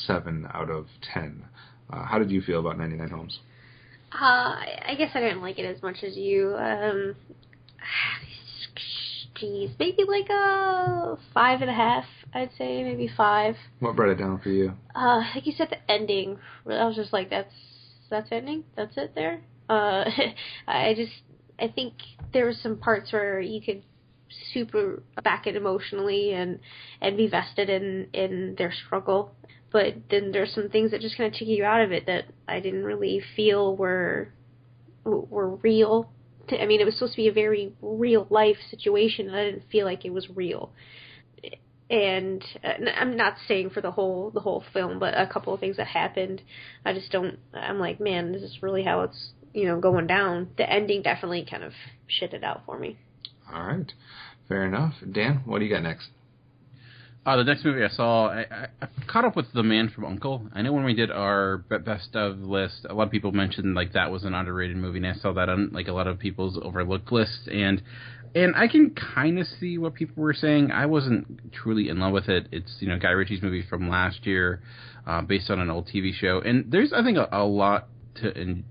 Speaker 3: 7 out of 10. How did you feel about 99 Homes?
Speaker 2: I guess I didn't like it as much as you. Geez, maybe like a 5.5. I'd say maybe 5.
Speaker 3: What brought it down for you?
Speaker 2: Like you said, the ending. I was just like, that's ending. That's it there. I think there were some parts where you could super back it emotionally and be vested in their struggle, but then there's some things that just kind of take you out of it that I didn't really feel were real. I mean, it was supposed to be a very real life situation, and I didn't feel like it was real. And I'm not saying for the whole film, but a couple of things that happened, I just don't. I'm like, man, this is really how it's going down. The ending definitely kind of shit it out for me.
Speaker 3: All right. Fair enough. Dan, what do you got next?
Speaker 4: The next movie I saw, I caught up with The Man from U.N.C.L.E. I know when we did our best of list, a lot of people mentioned like that was an underrated movie, and I saw that on like a lot of people's overlooked lists, and I can kind of see what people were saying. I wasn't truly in love with it. It's Guy Ritchie's movie from last year, based on an old TV show, and there's I think a lot to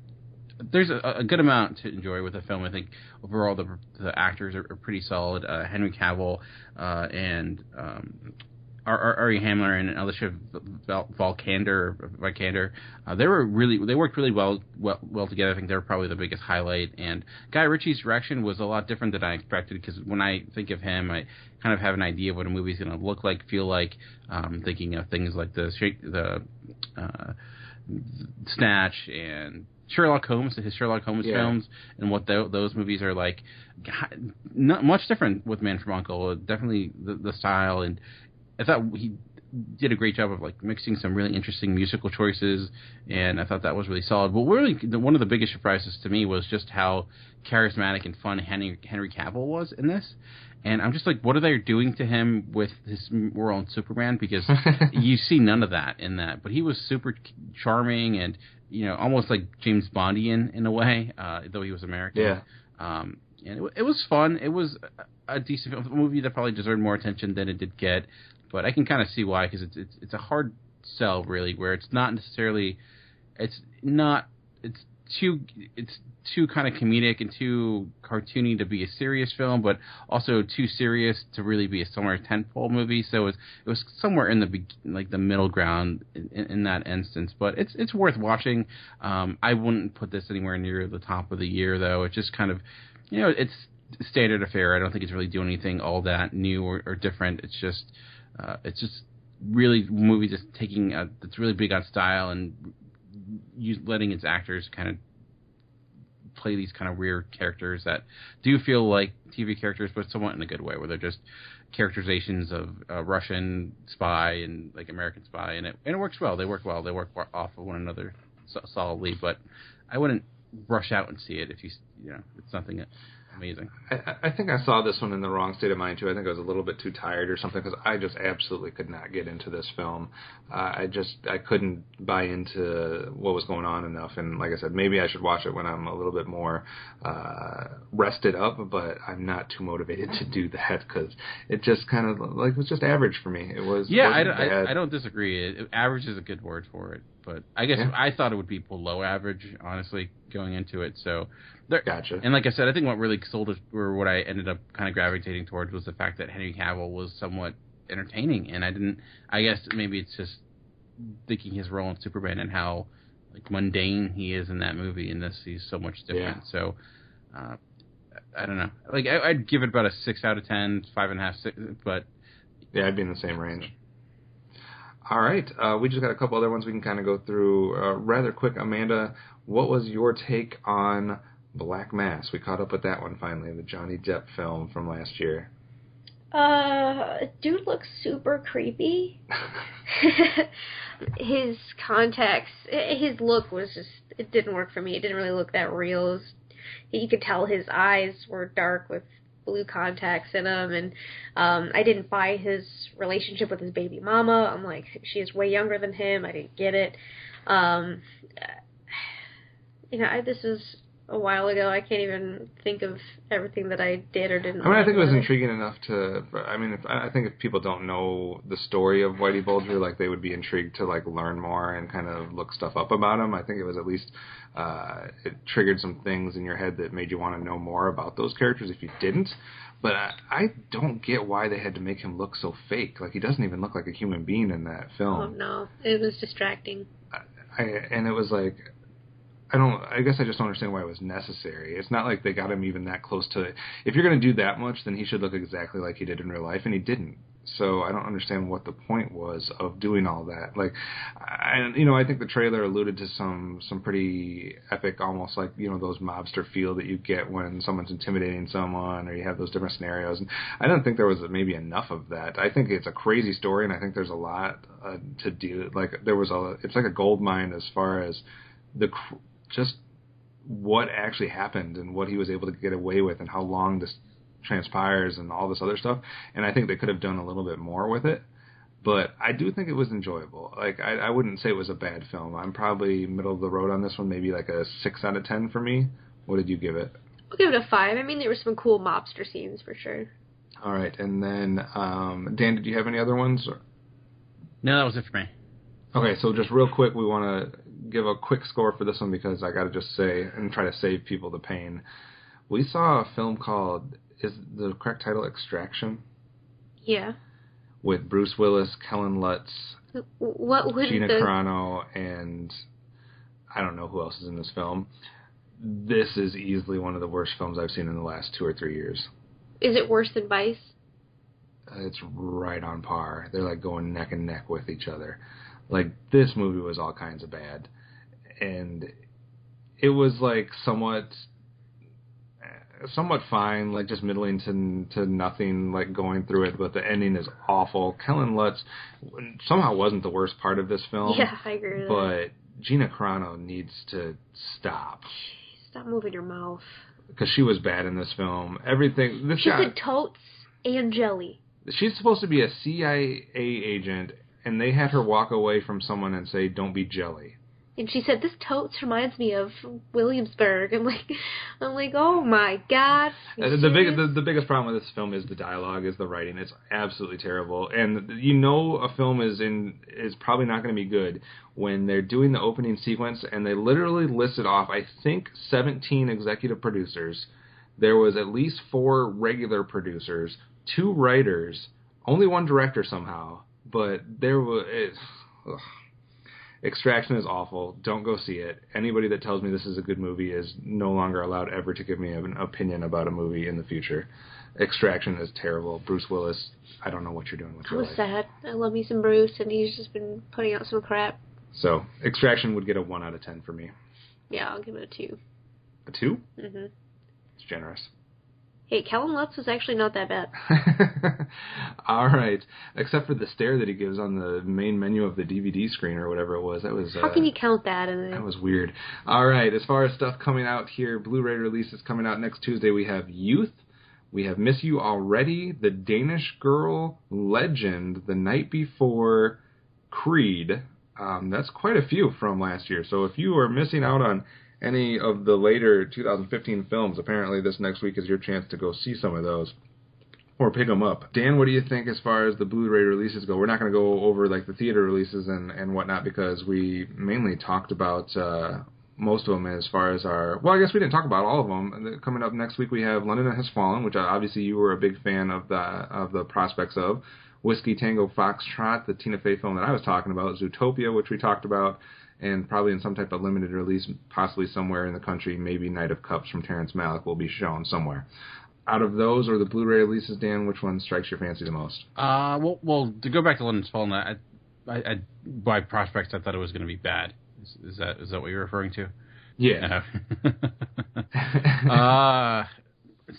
Speaker 4: there's a good amount to enjoy with the film. I think overall the actors are pretty solid. Henry Cavill and Ari Hamler and Alicia Vikander, they worked really well together. I think they were probably the biggest highlight. And Guy Ritchie's direction was a lot different than I expected, because when I think of him, I kind of have an idea of what a movie's going to look like, feel like. Thinking of things like the Snatch and Sherlock Holmes, his Sherlock Holmes films, and what those movies are like. Not much different with Man from U.N.C.L.E. Definitely the style, and I thought he did a great job of like mixing some really interesting musical choices, and I thought that was really solid. But really, one of the biggest surprises to me was just how charismatic and fun Henry Cavill was in this. And I'm just like, what are they doing to him with his role in Superman? Because you see none of that in that. But he was super charming and, almost like James Bondian in a way, though he was American.
Speaker 3: Yeah.
Speaker 4: And it was fun. It was a decent movie that probably deserved more attention than it did get. But I can kind of see why, because it's a hard sell, really, where it's not necessarily, it's too kind of comedic and too cartoony to be a serious film, but also too serious to really be a somewhere tentpole movie. So it was somewhere in the middle ground in that instance. But it's worth watching. I wouldn't put this anywhere near the top of the year, though. It's just kind of, it's standard affair. I don't think it's really doing anything all that new or different. It's just really a movie just taking that's really big on style and letting its actors kind of play these kind of weird characters that do feel like TV characters, but somewhat in a good way, where they're just characterizations of a Russian spy and like American spy, and it works well. They work well. They work off of one another solidly. But I wouldn't rush out and see it if it's nothing amazing.
Speaker 3: I think I saw this one in the wrong state of mind too. I think I was a little bit too tired or something, because I just absolutely could not get into this film. I couldn't buy into what was going on enough. And like I said, maybe I should watch it when I'm a little bit more rested up, but I'm not too motivated to do that, because it just kind of like was just average for me. It was
Speaker 4: I don't disagree. Average is a good word for it, but I guess I thought it would be below average, honestly, going into it. So.
Speaker 3: Gotcha.
Speaker 4: And like I said, I think what really sold it, or what I ended up kind of gravitating towards, was the fact that Henry Cavill was somewhat entertaining, and I guess maybe it's just thinking his role in Superman and how like mundane he is in that movie. In this, he's so much different. Yeah. So I don't know. Like I'd give it about a 6 out of 10, 5.5, 6, but
Speaker 3: yeah, I'd be in the same range. All right, we just got a couple other ones we can kind of go through rather quick. Amanda, what was your take on Black Mass? We caught up with that one finally, the Johnny Depp film from last year.
Speaker 2: Dude looks super creepy. His contacts, his look was just, it didn't work for me. It didn't really look that real. You could tell his eyes were dark with blue contacts in them, and I didn't buy his relationship with his baby mama. I'm like, she is way younger than him. I didn't get it. This was a while ago. I can't even think of everything that I did or didn't.
Speaker 3: I think it was intriguing enough to. I think if people don't know the story of Whitey Bulger, like they would be intrigued to like learn more and kind of look stuff up about him. I think it was at least it triggered some things in your head that made you want to know more about those characters if you didn't. But I don't get why they had to make him look so fake. Like he doesn't even look like a human being in that film.
Speaker 2: Oh no, it was distracting.
Speaker 3: And it was like. I guess I just don't understand why it was necessary. It's not like they got him even that close to it. If you're going to do that much, then he should look exactly like he did in real life, and he didn't. So I don't understand what the point was of doing all that. Like, I think the trailer alluded to some pretty epic, almost like, those mobster feel that you get when someone's intimidating someone, or you have those different scenarios. And I don't think there was maybe enough of that. I think it's a crazy story, and I think there's a lot to do. Like, it's like a gold mine as far as just what actually happened and what he was able to get away with and how long this transpires and all this other stuff. And I think they could have done a little bit more with it. But I do think it was enjoyable. Like, I wouldn't say it was a bad film. I'm probably middle of the road on this one, maybe like a 6 out of 10 for me. What did you give it?
Speaker 2: I'll give it a 5. I mean, there were some cool mobster scenes for sure.
Speaker 3: All right. And then, Dan, did you have any other ones?
Speaker 4: No, that was it for me.
Speaker 3: Okay, so just real quick, we want to give a quick score for this one because I got to just say and try to save people the pain. We saw a film called, is the correct title Extraction?
Speaker 2: Yeah.
Speaker 3: With Bruce Willis, Kellen Lutz, Gina Carano, and I don't know who else is in this film. This is easily one of the worst films I've seen in the last 2 or 3 years.
Speaker 2: Is it worse than Vice?
Speaker 3: It's right on par. They're like going neck and neck with each other. Like, this movie was all kinds of bad. And it was, like, somewhat fine, like, just middling to nothing, like, going through it, but the ending is awful. Kellen Lutz somehow wasn't the worst part of this film.
Speaker 2: Yeah, I agree with that.
Speaker 3: But Gina Carano needs to stop.
Speaker 2: Stop moving your mouth.
Speaker 3: Because she was bad in this film. Everything...
Speaker 2: She said totes and jelly.
Speaker 3: She's supposed to be a CIA agent, and they had her walk away from someone and say, "Don't be jelly."
Speaker 2: And she said, "This totes reminds me of Williamsburg." I'm like, oh my god.
Speaker 3: The biggest problem with this film is the dialogue, is the writing. It's absolutely terrible, and a film is probably not going to be good when they're doing the opening sequence and they literally listed off, I think, 17 executive producers. There was at least 4 regular producers, 2 writers, only 1 director somehow. But there was... Extraction is awful. Don't go see it. Anybody that tells me this is a good movie is no longer allowed ever to give me an opinion about a movie in the future. Extraction is terrible. Bruce Willis, I don't know what you're doing with your life.
Speaker 2: I was sad. I love me some Bruce, and he's just been putting out some crap.
Speaker 3: So, Extraction would get a 1 out of 10 for me.
Speaker 2: Yeah, I'll give it a 2.
Speaker 3: A 2?
Speaker 2: Mm-hmm.
Speaker 3: It's generous.
Speaker 2: Hey, Kellen Lutz was actually not that bad.
Speaker 3: All right. Except for the stare that he gives on the main menu of the DVD screen or whatever it was. That was...
Speaker 2: How can you count that?
Speaker 3: That was weird. All right. As far as stuff coming out here, Blu-ray releases coming out next Tuesday. We have Youth. We have Miss You Already. The Danish Girl. Legend. The Night Before. Creed. That's quite a few from last year. So if you are missing out on any of the later 2015 films, apparently this next week is your chance to go see some of those or pick them up. Dan, what do you think as far as the Blu-ray releases go? We're not going to go over like the theater releases and whatnot because we mainly talked about most of them as far as our... Well, I guess we didn't talk about all of them. Coming up next week we have London Has Fallen, which obviously you were a big fan of the prospects of. Whiskey Tango Foxtrot, the Tina Fey film that I was talking about. Zootopia, which we talked about. And probably in some type of limited release, possibly somewhere in the country, maybe Knight of Cups from Terrence Malick will be shown somewhere. Out of those or the Blu-ray releases, Dan, which one strikes your fancy the most?
Speaker 4: Well, to go back to London's Fallen, I by prospects, I thought it was going to be bad. Is that what you're referring to?
Speaker 3: Yeah.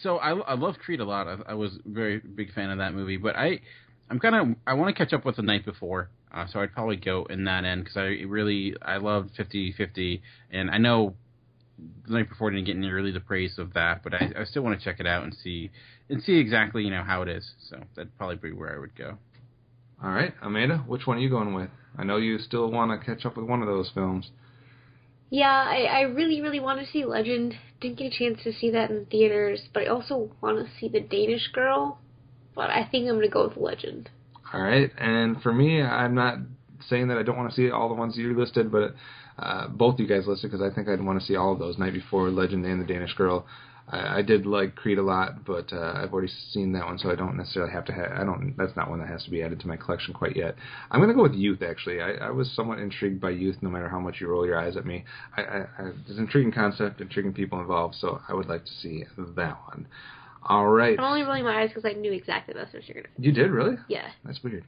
Speaker 4: So I love Creed a lot. I was a very big fan of that movie, but I want to catch up with The Night Before. So I'd probably go in that end because I loved 50-50, and I know The Night Before didn't get nearly the praise of that, but I still want to check it out and see exactly how it is. So that'd probably be where I would go.
Speaker 3: All right, Amanda, which one are you going with? I know you still want to catch up with one of those films.
Speaker 2: Yeah, I really, really want to see Legend. Didn't get a chance to see that in theaters, but I also want to see The Danish Girl. But I think I'm going to go with Legend.
Speaker 3: All right, and for me, I'm not saying that I don't want to see all the ones you listed, but both you guys listed, because I think I'd want to see all of those, Night Before, Legend, and The Danish Girl. I did like Creed a lot, but I've already seen that one, so I don't necessarily have to that's not one that has to be added to my collection quite yet. I'm going to go with Youth, actually. I was somewhat intrigued by Youth, no matter how much you roll your eyes at me. It's an intriguing concept, intriguing people involved, so I would like to see that one. All right.
Speaker 2: I'm only rolling my eyes because I knew exactly that's what you're going to say.
Speaker 3: You did, really?
Speaker 2: Yeah.
Speaker 3: That's weird.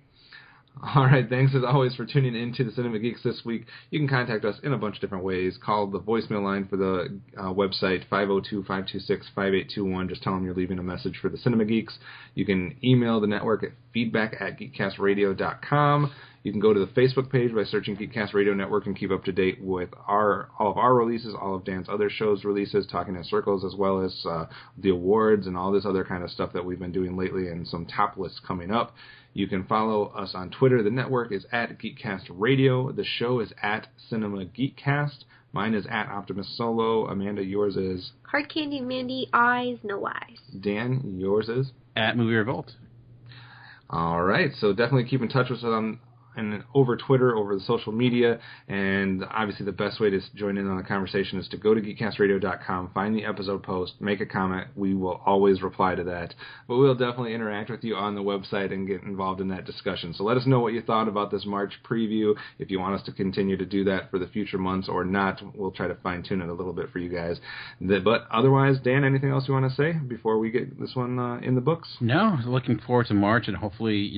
Speaker 3: All right, thanks as always for tuning in to the Cinema Geeks this week. You can contact us in a bunch of different ways. Call the voicemail line for the website, 502-526-5821. Just tell them you're leaving a message for the Cinema Geeks. You can email the network at feedback@geekcastradio.com. You can go to the Facebook page by searching Geekcast Radio Network and keep up to date with all of our releases, all of Dan's other shows' releases, Talking in Circles, as well as the awards and all this other kind of stuff that we've been doing lately, and some top lists coming up. You can follow us on Twitter. The network is at Geekcast Radio. The show is at Cinema Geekcast. Mine is at Optimus Solo. Amanda, yours is?
Speaker 2: Hard Candy Mandy, Eyes, No Eyes.
Speaker 3: Dan, yours is?
Speaker 4: At Movie Revolt.
Speaker 3: All right, so definitely keep in touch with us and over Twitter, over the social media, and obviously the best way to join in on the conversation is to go to geekcastradio.com, find the episode post, make a comment. We will always reply to that, but we'll definitely interact with you on the website and get involved in that discussion. So let us know what you thought about this March preview. If you want us to continue to do that for the future months or not, we'll try to fine-tune it a little bit for you guys. But otherwise, Dan, anything else you want to say before we get this one in the books?
Speaker 4: No, looking forward to March, and hopefully,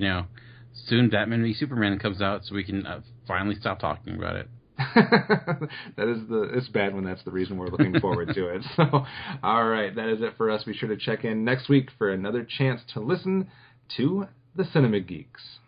Speaker 4: soon Batman v Superman comes out so we can finally stop talking about it.
Speaker 3: It's bad when that's the reason we're looking forward to it. So, all right, that is it for us. Be sure to check in next week for another chance to listen to the Cinema Geeks.